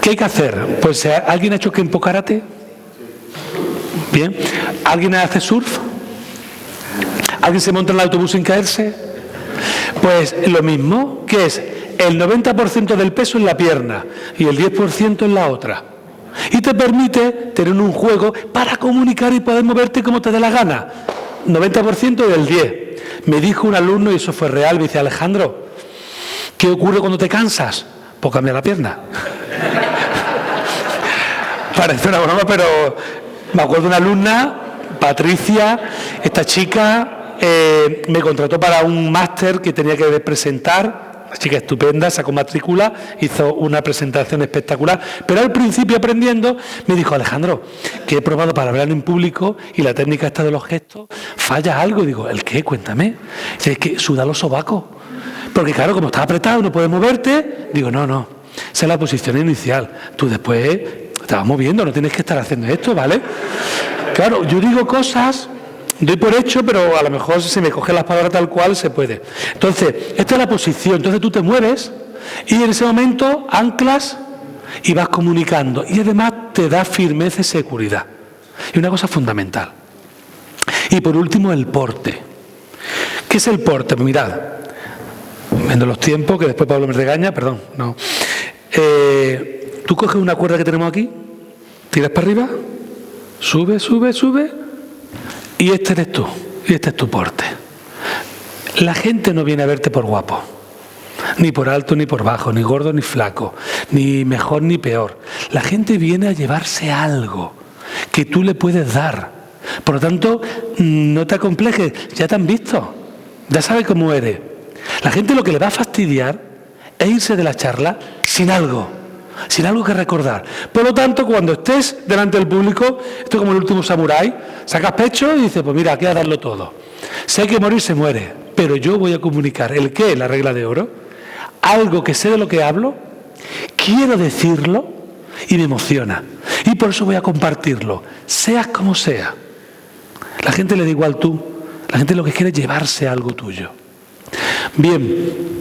¿Qué hay que hacer? Pues ¿alguien ha hecho Kenpo Karate? Bien. ¿Alguien hace surf? ¿Alguien se monta en el autobús sin caerse? Pues lo mismo, que es el 90% del peso en la pierna y el 10% en la otra. Y te permite tener un juego para comunicar y poder moverte como te dé la gana. 90% y el 10%. Me dijo un alumno, y eso fue real, me dice: Alejandro, ¿qué ocurre cuando te cansas? Pues cambia la pierna. Parece una broma, pero me acuerdo de una alumna, Patricia, esta chica me contrató para un máster que tenía que presentar. La chica estupenda, sacó matrícula, hizo una presentación espectacular, pero al principio aprendiendo me dijo: Alejandro, que he probado para hablar en público y la técnica esta de los gestos, falla algo. Y digo: ¿el qué? Cuéntame. Dice: es que suda los sobacos. Porque claro, como estás apretado, no puedes moverte. Digo: no, esa es la posición inicial. Tú después te vas moviendo, no tienes que estar haciendo esto, ¿vale? Claro, yo digo cosas, doy por hecho, pero a lo mejor si se me cogen las palabras tal cual se puede. Entonces, esta es la posición. Entonces tú te mueves y en ese momento anclas y vas comunicando. Y además te da firmeza y seguridad. Y una cosa fundamental. Y por último, el porte. ¿Qué es el porte? Pues mirad, viendo los tiempos, que después Pablo me regaña, perdón, no. Tú coges una cuerda que tenemos aquí, tiras para arriba, sube, y este eres tú, y este es tu porte. La gente no viene a verte por guapo, ni por alto ni por bajo, ni gordo ni flaco, ni mejor ni peor. La gente viene a llevarse algo que tú le puedes dar. Por lo tanto, no te acomplejes, ya te han visto, ya sabes cómo eres. La gente lo que le va a fastidiar es irse de la charla sin algo que recordar. Por lo tanto, cuando estés delante del público, esto es como el último samurái, sacas pecho y dices: pues mira, aquí a darlo todo. Si hay que morir, se muere, pero yo voy a comunicar el qué, la regla de oro, algo que sé de lo que hablo, quiero decirlo y me emociona. Y por eso voy a compartirlo, seas como sea. La gente le da igual tú, la gente lo que quiere es llevarse algo tuyo. Bien.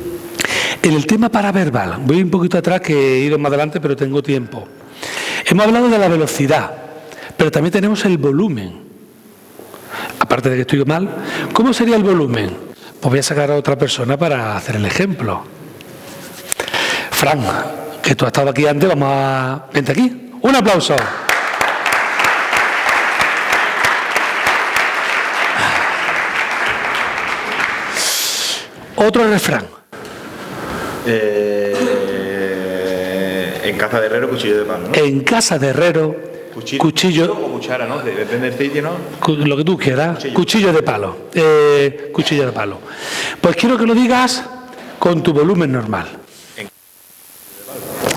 En el tema paraverbal, voy un poquito atrás, que he ido más adelante, pero tengo tiempo. Hemos hablado de la velocidad, pero también tenemos el volumen. Aparte de que estoy mal, ¿cómo sería el volumen? Pues voy a sacar a otra persona para hacer el ejemplo. Fran, que tú has estado aquí antes, vente aquí. Un aplauso. Otro refrán. En casa de herrero, cuchillo de palo, ¿no? En casa de herrero, cuchillo o cuchara, ¿no? Depende del sitio, ¿no? Lo que tú quieras, cuchillo de palo. Cuchillo de palo. Pues quiero que lo digas con tu volumen normal.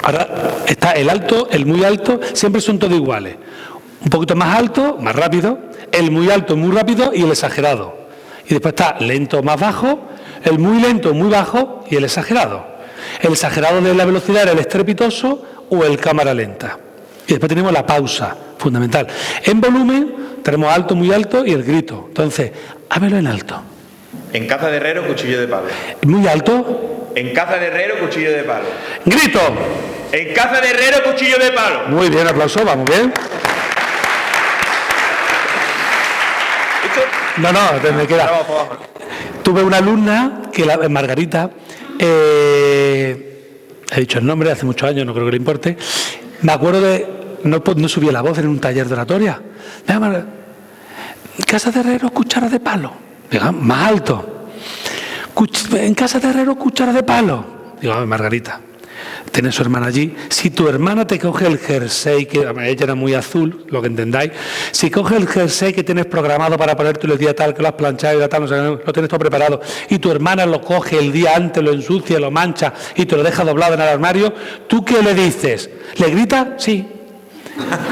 Ahora está el alto, el muy alto, siempre son todos iguales. Un poquito más alto, más rápido, el muy alto, muy rápido y el exagerado. Y después está lento, más bajo, el muy lento, muy bajo y el exagerado. El exagerado de la velocidad era el estrepitoso o el cámara lenta. Y después tenemos la pausa, fundamental. En volumen tenemos alto, muy alto y el grito. Entonces, hámelo en alto. En caza de herrero, cuchillo de palo. Muy alto. En caza de herrero, cuchillo de palo. Grito. En caza de herrero, cuchillo de palo. Muy bien, aplauso, vamos bien. No, me queda. Tuve una alumna, Margarita, he dicho el nombre, hace muchos años, no creo que le importe. Me acuerdo no subía la voz en un taller de oratoria. Casa de herrero, cuchara de palo. Digo, más alto. En casa de herrero, cuchara de palo. Digo, Margarita, tiene su hermana allí. Si tu hermana te coge el jersey, que ella era muy azul, lo que entendáis, si coge el jersey que tienes programado para ponértelo el día tal, que lo has planchado y tal, no sé, lo tienes todo preparado, y tu hermana lo coge el día antes, lo ensucia, lo mancha y te lo deja doblado en el armario, ¿tú qué le dices? ¿Le grita? Sí.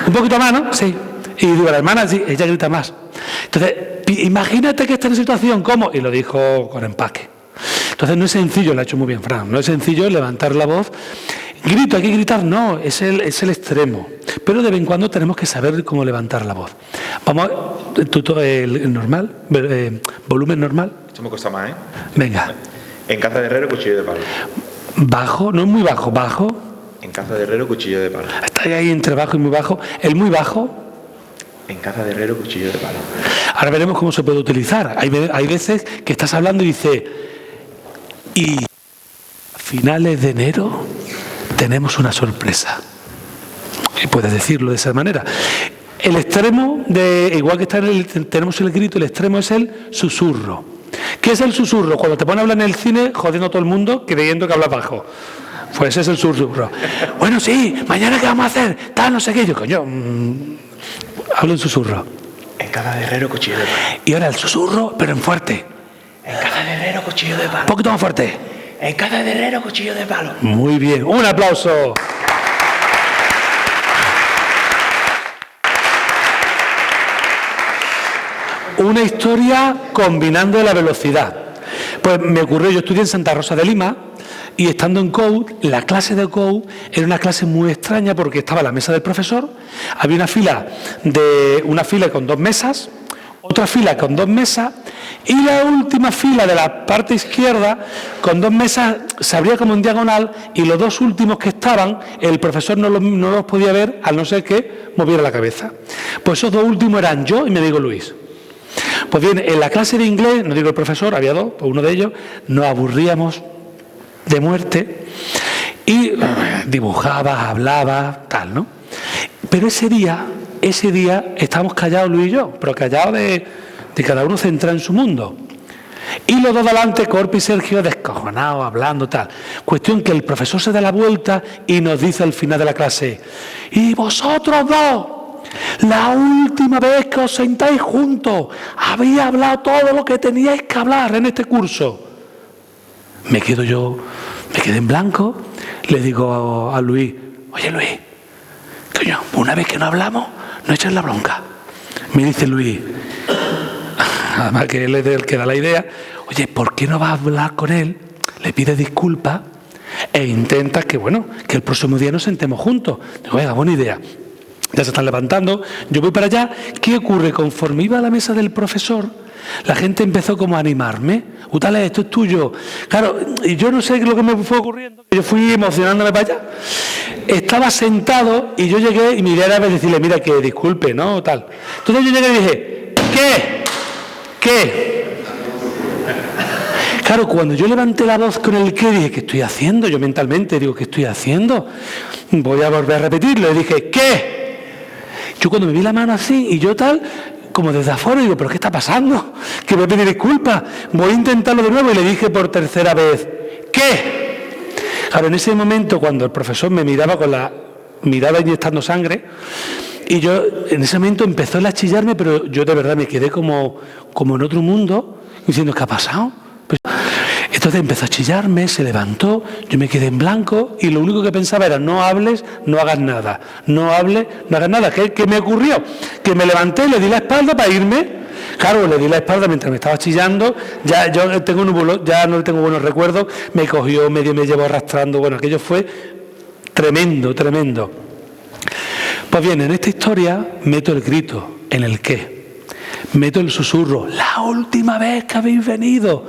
¿Un poquito más, no? Sí. Y digo, la hermana, sí, ella grita más. Entonces, imagínate que está en situación, ¿cómo? Y lo dijo con empaque. Entonces no es sencillo, lo ha hecho muy bien Fran, no es sencillo levantar la voz. Grito, hay que gritar, no, es el extremo. Pero de vez en cuando tenemos que saber cómo levantar la voz. Vamos a el normal, volumen normal. Esto me cuesta más, ¿eh? Venga. En caza de herrero, cuchillo de palo. Bajo, no es muy bajo, bajo. En caza de herrero, cuchillo de palo. Está ahí entre bajo y muy bajo. El muy bajo. En caza de herrero, cuchillo de palo. Ahora veremos cómo se puede utilizar. Hay veces que estás hablando y dice, y a finales de enero tenemos una sorpresa. Y puedes decirlo de esa manera. El extremo, igual que tenemos el grito, el extremo es el susurro. ¿Qué es el susurro? Cuando te ponen a hablar en el cine, jodiendo a todo el mundo, creyendo que hablas bajo. Pues ese es el susurro. Bueno, sí, mañana ¿qué vamos a hacer? Tal, no sé qué. Yo, coño, hablo en susurro. En caza de herrero, cuchillo de palo. Y ahora el susurro, pero en fuerte. En caza de herrero, cuchillo de Un palo. poquito más fuerte. En caza de herrero, cuchillo de palo. Muy bien. Un aplauso. Una historia combinando la velocidad. Pues me ocurrió, yo estudié en Santa Rosa de Lima y estando en COU, la clase de COU era una clase muy extraña porque estaba la mesa del profesor, había una fila con 2 mesas, otra fila con 2 mesas y la última fila de la parte izquierda con 2 mesas se abría como en diagonal y los 2 últimos que estaban, el profesor no los podía ver al no ser que moviera la cabeza. Pues esos 2 últimos eran yo y mi amigo Luis. Pues bien, en la clase de inglés, no digo el profesor, había 2, pues uno de ellos, nos aburríamos de muerte y dibujaba, hablaba, tal, ¿no? Pero ese día estábamos callados Luis y yo, pero callados de cada uno centrado en su mundo. Y los 2 delante, Corpi y Sergio, descojonados, hablando, tal. Cuestión que el profesor se da la vuelta y nos dice al final de la clase, y vosotros 2, la última vez que os sentáis juntos, habéis hablado todo lo que teníais que hablar en este curso. Me quedé en blanco, le digo a Luis, oye Luis, coño, una vez que no hablamos, no eches la bronca. Me dice Luis, además que él es el que da la idea, oye, ¿por qué no vas a hablar con él? Le pides disculpas e intentas que el próximo día nos sentemos juntos. Digo, venga, buena idea. Ya se están levantando, yo voy para allá. ¿Qué ocurre? Conforme iba a la mesa del profesor, la gente empezó como a animarme. Utale, esto es tuyo. Claro, y yo no sé lo que me fue ocurriendo. Yo fui emocionándome para allá. Estaba sentado y yo llegué y mi idea era decirle, mira, que disculpe, ¿no? Tal. Entonces yo llegué y dije, ¿qué? Claro, cuando yo levanté la voz con el qué, dije, ¿qué estoy haciendo? Yo mentalmente digo, ¿qué estoy haciendo? Voy a volver a repetirlo. Y dije, ¿qué? Yo cuando me vi la mano así y yo tal, como desde afuera, digo, ¿pero qué está pasando? Que me pide disculpas. Voy a intentarlo de nuevo y le dije por tercera vez, ¿qué? Claro, en ese momento cuando el profesor me miraba con la mirada inyectando sangre, y yo en ese momento empezó a chillarme, pero yo de verdad me quedé como en otro mundo, diciendo, ¿qué ha pasado? Pues, entonces empezó a chillarme, se levantó, yo me quedé en blanco y lo único que pensaba era no hables, no hagas nada, no hables, no hagas nada. ¿Qué me ocurrió? Que me levanté, le di la espalda para irme. Claro, le di la espalda mientras me estaba chillando, ya no le tengo buenos recuerdos, me cogió, medio me llevó arrastrando, bueno, aquello fue tremendo. Pues bien, en esta historia meto el grito, en el qué, meto el susurro, la última vez que habéis venido.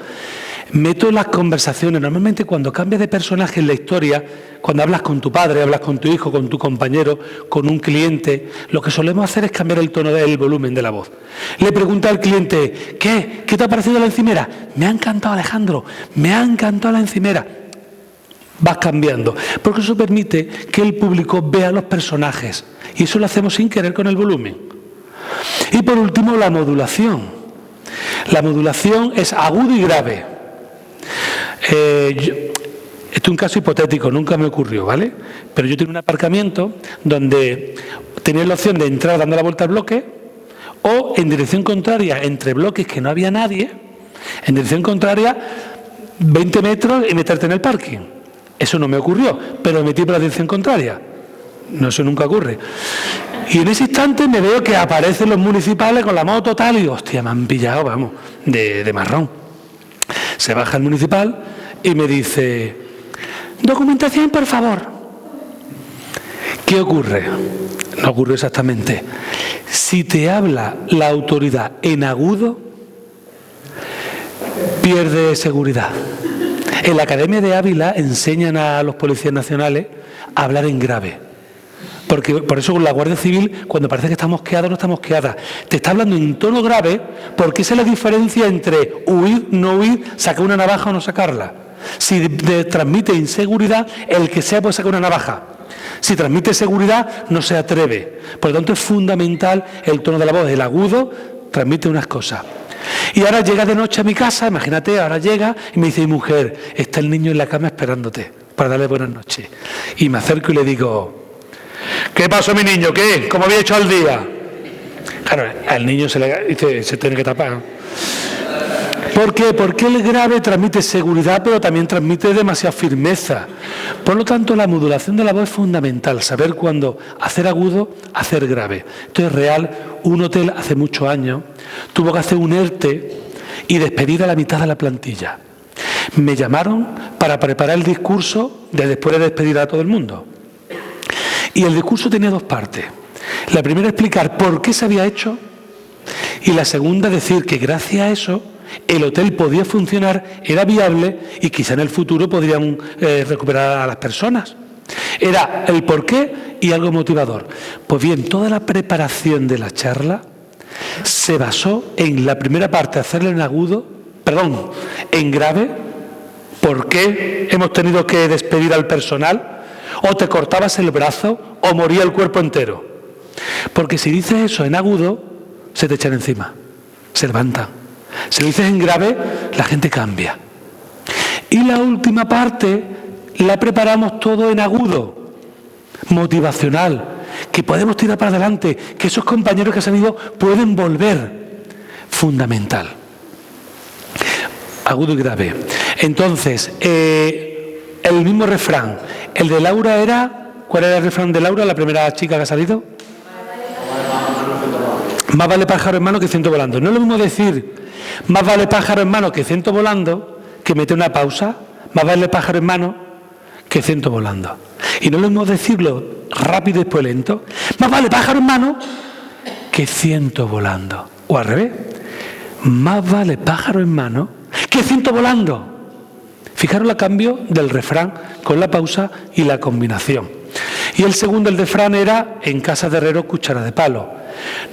Meto las conversaciones. Normalmente cuando cambias de personaje en la historia, cuando hablas con tu padre, hablas con tu hijo, con tu compañero, con un cliente, lo que solemos hacer es cambiar el tono del volumen de la voz. Le pregunta al cliente, ¿qué te ha parecido la encimera? Me ha encantado, Alejandro, me ha encantado la encimera. Vas cambiando, porque eso permite que el público vea los personajes y eso lo hacemos sin querer con el volumen. Y por último, la modulación. La modulación es agudo y grave. Esto es un caso hipotético, nunca me ocurrió, ¿vale? Pero yo tenía un aparcamiento donde tenía la opción de entrar dando la vuelta al bloque o en dirección contraria entre bloques que no había nadie, en dirección contraria 20 metros y meterte en el parking. Eso no me ocurrió, pero me metí por la dirección contraria. No, eso nunca ocurre. Y en ese instante me veo que aparecen los municipales con la moto tal y digo, hostia, me han pillado, vamos, de marrón. Se baja el municipal y me dice, documentación, por favor. ¿Qué ocurre? No ocurre exactamente. Si te habla la autoridad en agudo, pierde seguridad. En la Academia de Ávila enseñan a los policías nacionales a hablar en grave. Porque por eso con la Guardia Civil, cuando parece que está mosqueada, no está mosqueada. Te está hablando en tono grave, porque esa es la diferencia entre huir, no huir, sacar una navaja o no sacarla. Si transmite inseguridad, el que sea puede sacar una navaja. Si transmite seguridad, no se atreve. Por lo tanto, es fundamental el tono de la voz. El agudo transmite unas cosas. Y ahora llega de noche a mi casa, imagínate, ahora llega y me dice mi mujer, está el niño en la cama esperándote para darle buenas noches. Y me acerco y le digo, ¿qué pasó, mi niño? ¿Qué? ¿Cómo había hecho al día? Claro, al niño se tiene que tapar. ¿Por qué? Porque el grave transmite seguridad, pero también transmite demasiada firmeza. Por lo tanto, la modulación de la voz es fundamental, saber cuándo hacer agudo, hacer grave. Esto es real. Un hotel hace muchos años tuvo que hacer un ERTE y despedir a la mitad de la plantilla. Me llamaron para preparar el discurso de después de despedir a todo el mundo. Y el discurso tenía dos partes. La primera, explicar por qué se había hecho, y la segunda, decir que gracias a eso el hotel podía funcionar, era viable y quizá en el futuro podrían recuperar a las personas. Era el porqué y algo motivador. Pues bien, toda la preparación de la charla se basó en la primera parte, hacerla en grave. ¿Por qué hemos tenido que despedir al personal? O te cortabas el brazo o moría el cuerpo entero. Porque si dices eso en agudo, se te echan encima, se levantan. Si lo dices en grave, la gente cambia. Y la última parte la preparamos todo en agudo, motivacional, que podemos tirar para adelante, que esos compañeros que se han ido pueden volver. Fundamental. Agudo y grave. Entonces, el mismo refrán. El de Laura era... ¿Cuál era el refrán de Laura, la primera chica que ha salido? Más vale pájaro en mano que ciento volando. No es lo mismo decir más vale pájaro en mano que ciento volando, que mete una pausa. Más vale pájaro en mano que ciento volando. Y no es lo mismo decirlo rápido y después lento. Más vale pájaro en mano que ciento volando. O al revés. Más vale pájaro en mano que ciento volando. Fijaros el cambio del refrán con la pausa y la combinación. Y el segundo, el refrán, era en casa de herrero, cuchara de palo.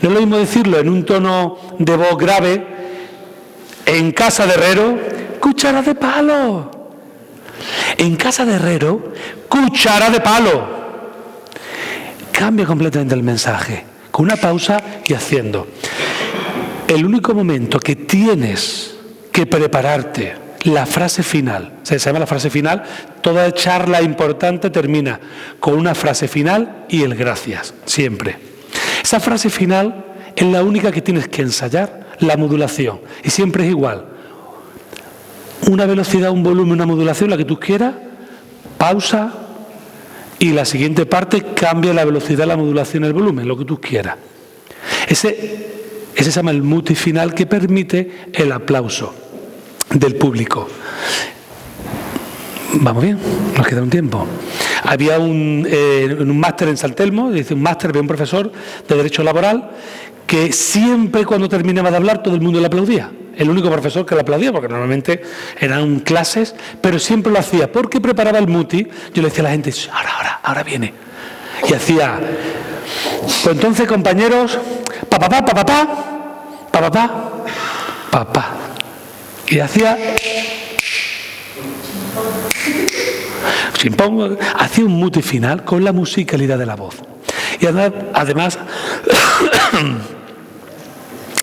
No es lo mismo decirlo en un tono de voz grave, en casa de herrero, cuchara de palo. En casa de herrero, cuchara de palo. Cambia completamente el mensaje, con una pausa y haciendo. El único momento que tienes que prepararte, la frase final, se llama la frase final, toda charla importante termina con una frase final y el gracias, siempre. Esa frase final es la única que tienes que ensayar, la modulación, y siempre es igual. Una velocidad, un volumen, una modulación, la que tú quieras, pausa, y la siguiente parte cambia la velocidad, la modulación, el volumen, lo que tú quieras. Ese se llama el muti final, que permite el aplauso del público. Vamos bien, nos queda un tiempo. Había un máster en San Telmo, un máster de un profesor de Derecho Laboral, que siempre cuando terminaba de hablar todo el mundo le aplaudía. El único profesor que le aplaudía, porque normalmente eran clases, pero siempre lo hacía, porque preparaba el muti. Yo le decía a la gente, ahora viene. Y hacía, pues entonces, compañeros, papá. Y hacía hacía un muti final con la musicalidad de la voz. Y además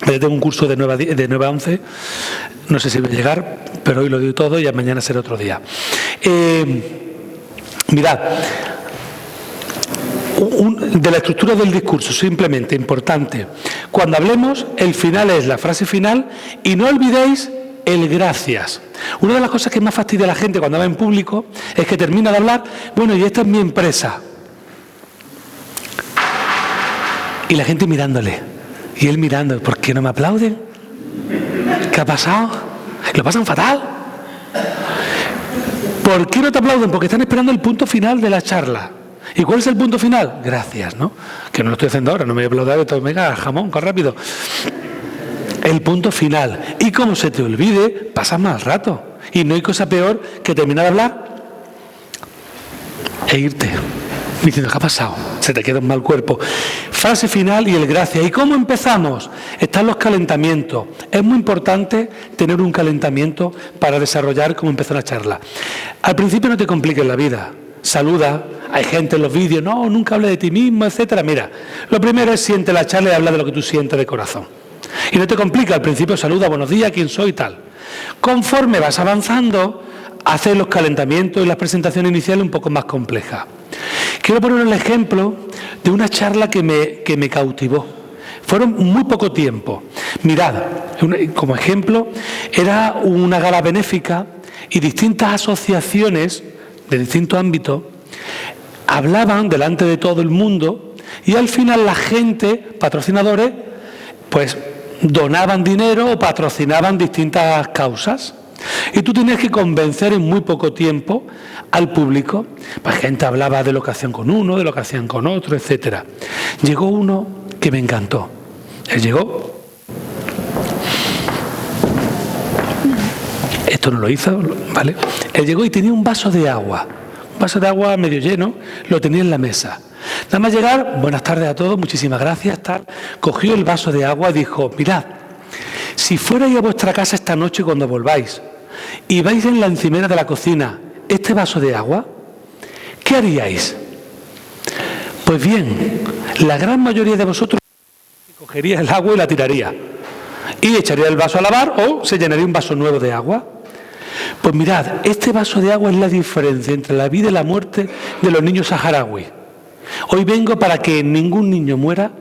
tengo un curso de 9 a 11, no sé si va a llegar, pero hoy lo digo todo y mañana será otro día. Mirad, de la estructura del discurso, simplemente importante. Cuando hablemos, el final es la frase final y no olvidéis el gracias. Una de las cosas que más fastidia a la gente cuando habla en público es que termina de hablar, bueno, y esta es mi empresa. Y la gente mirándole. Y él mirando, ¿por qué no me aplauden? ¿Qué ha pasado? ¿Lo pasan fatal? ¿Por qué no te aplauden? Porque están esperando el punto final de la charla. ¿Y cuál es el punto final? Gracias, ¿no? Que no lo estoy haciendo ahora, no me voy a aplaudir, todo, venga, jamón, con rápido. El punto final. Y como se te olvide, pasas mal rato. Y no hay cosa peor que terminar de hablar e irte diciendo, ¿qué ha pasado? Se te queda un mal cuerpo. Frase final y el gracias. ¿Y cómo empezamos? Están los calentamientos. Es muy importante tener un calentamiento para desarrollar cómo empezar una charla. Al principio no te compliques la vida. Saluda. Hay gente en los vídeos, no, nunca hable de ti mismo, etcétera. Mira, lo primero es siente la charla y habla de lo que tú sientes de corazón. Y no te complica, al principio saluda, buenos días, quién soy y tal. Conforme vas avanzando, haces los calentamientos y las presentaciones iniciales un poco más complejas. Quiero poner el ejemplo de una charla que me cautivó. Fueron muy poco tiempo. Mirad, como ejemplo, era una gala benéfica y distintas asociaciones de distintos ámbitos hablaban delante de todo el mundo y al final la gente, patrocinadores, pues donaban dinero o patrocinaban distintas causas. Y tú tenías que convencer en muy poco tiempo al público. Pues gente hablaba de lo que hacían con uno, de lo que hacían con otro, etcétera. Llegó uno que me encantó. Él llegó. Esto no lo hizo, ¿vale? Él llegó y tenía un vaso de agua. Un vaso de agua medio lleno, lo tenía en la mesa. Nada más llegar, buenas tardes a todos, muchísimas gracias, tal. Cogió el vaso de agua y dijo, mirad, si fuerais a vuestra casa esta noche cuando volváis y vais en la encimera de la cocina este vaso de agua, ¿qué haríais? Pues bien, la gran mayoría de vosotros cogería el agua y la tiraría y echaría el vaso a lavar o se llenaría un vaso nuevo de agua. Pues mirad, este vaso de agua es la diferencia entre la vida y la muerte de los niños saharauis. Hoy vengo para que ningún niño muera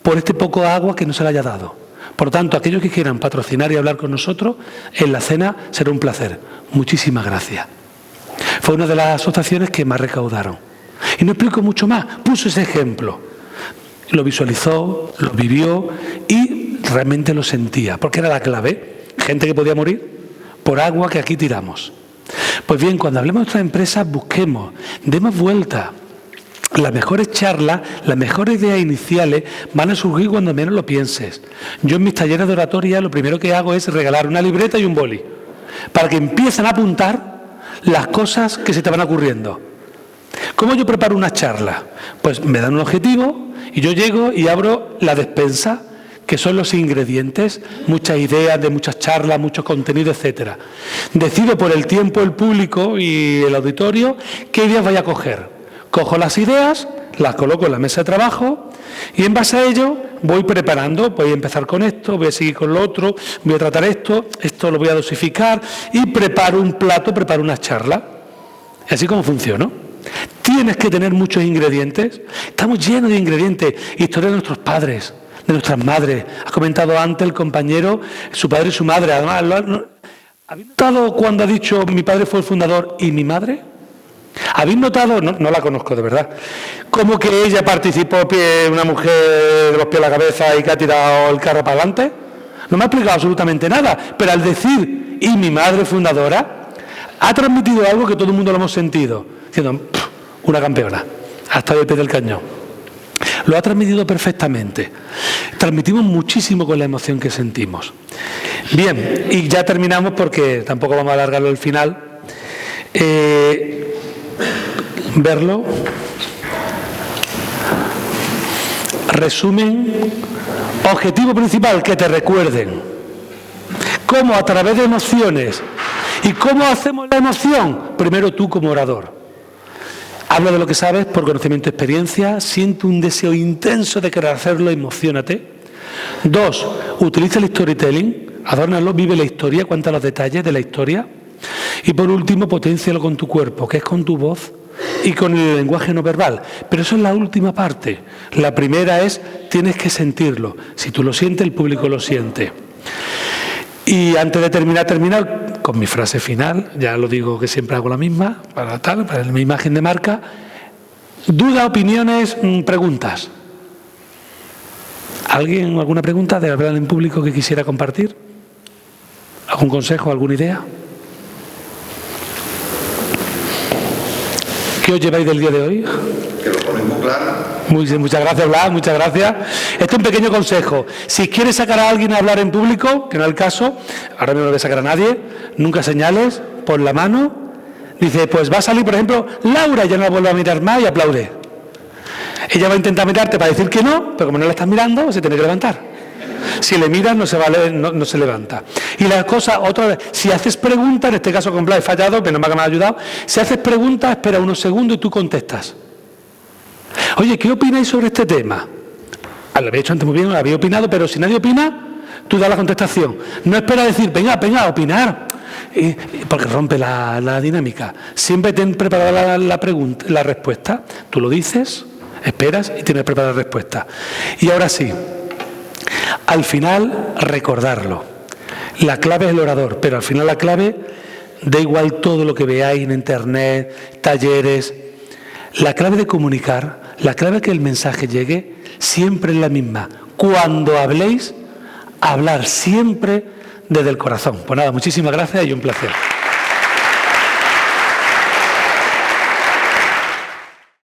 por este poco agua que no se le haya dado. Por tanto, aquellos que quieran patrocinar y hablar con nosotros, en la cena será un placer. Muchísimas gracias. Fue una de las asociaciones que más recaudaron. Y no explico mucho más, puso ese ejemplo. Lo visualizó, lo vivió y realmente lo sentía, porque era la clave. Gente que podía morir por agua que aquí tiramos. Pues bien, cuando hablemos de nuestras empresas, busquemos, demos vuelta. Las mejores charlas, las mejores ideas iniciales van a surgir cuando menos lo pienses. Yo en mis talleres de oratoria lo primero que hago es regalar una libreta y un boli, para que empiecen a apuntar las cosas que se te van ocurriendo. ¿Cómo yo preparo una charla? Pues me dan un objetivo y yo llego y abro la despensa, que son los ingredientes, muchas ideas de muchas charlas, mucho contenido, etcétera. Decido por el tiempo, el público y el auditorio qué ideas voy a coger. Cojo las ideas, las coloco en la mesa de trabajo y en base a ello voy preparando, voy a empezar con esto, voy a seguir con lo otro, voy a tratar esto lo voy a dosificar y preparo un plato, preparo una charla. Así como funciona. Tienes que tener muchos ingredientes. Estamos llenos de ingredientes. Historia de nuestros padres, de nuestras madres. Ha comentado antes el compañero, su padre y su madre. Además, ¿habéis notado cuando ha dicho mi padre fue el fundador y mi madre? ¿Habéis notado? No la conozco de verdad. Como que ella participó, una mujer de los pies a la cabeza y que ha tirado el carro para adelante. No me ha explicado absolutamente nada. Pero al decir y mi madre fundadora, ha transmitido algo que todo el mundo lo hemos sentido. Diciendo, una campeona. Hasta el pie del cañón. Lo ha transmitido perfectamente. Transmitimos muchísimo con la emoción que sentimos. Bien, y ya terminamos porque tampoco vamos a alargarlo al final. Verlo. Resumen. Objetivo principal, que te recuerden. ¿Cómo? A través de emociones. ¿Y cómo hacemos la emoción? Primero tú como orador. Habla de lo que sabes por conocimiento y experiencia. Siente un deseo intenso de querer hacerlo, emociónate. 2. Utiliza el storytelling. Adórnalo, vive la historia, cuenta los detalles de la historia. Y por último, potencialo con tu cuerpo, que es con tu voz y con el lenguaje no verbal. Pero eso es la última parte. La primera es, tienes que sentirlo. Si tú lo sientes, el público lo siente. Y antes de terminar con mi frase final, ya lo digo que siempre hago la misma, para mi imagen de marca. Dudas, opiniones, preguntas. ¿Alguien, alguna pregunta de hablar en público que quisiera compartir? ¿Algún consejo, alguna idea? ¿Qué os lleváis del día de hoy? Que lo pones muy claro. Muchas gracias, Blas, muchas gracias. Este es un pequeño consejo. Si quieres sacar a alguien a hablar en público, que no es el caso, ahora mismo no voy a sacar a nadie, nunca señales, pon la mano, dice, pues va a salir, por ejemplo, Laura, ya no la vuelve a mirar más y aplaude. Ella va a intentar mirarte para decir que no, pero como no la estás mirando, se tiene que levantar. Si le miras, no se levanta. Y la cosa, otra vez, si haces preguntas, en este caso con Blas he fallado, pero no me ha ayudado, si haces preguntas, espera unos segundos y tú contestas. Oye, ¿qué opináis sobre este tema? Lo había hecho antes muy bien, lo había opinado, pero si nadie opina, tú das la contestación. No espera decir, venga, opinar, porque rompe la dinámica. Siempre ten preparada la respuesta. Tú lo dices, esperas y tienes preparada la respuesta. Y ahora sí, al final, recordarlo. La clave es el orador, pero al final la clave, da igual todo lo que veáis en internet, talleres. La clave de comunicar, la clave de que el mensaje llegue, siempre es la misma. Cuando habléis, hablar siempre desde el corazón. Pues nada, muchísimas gracias y un placer.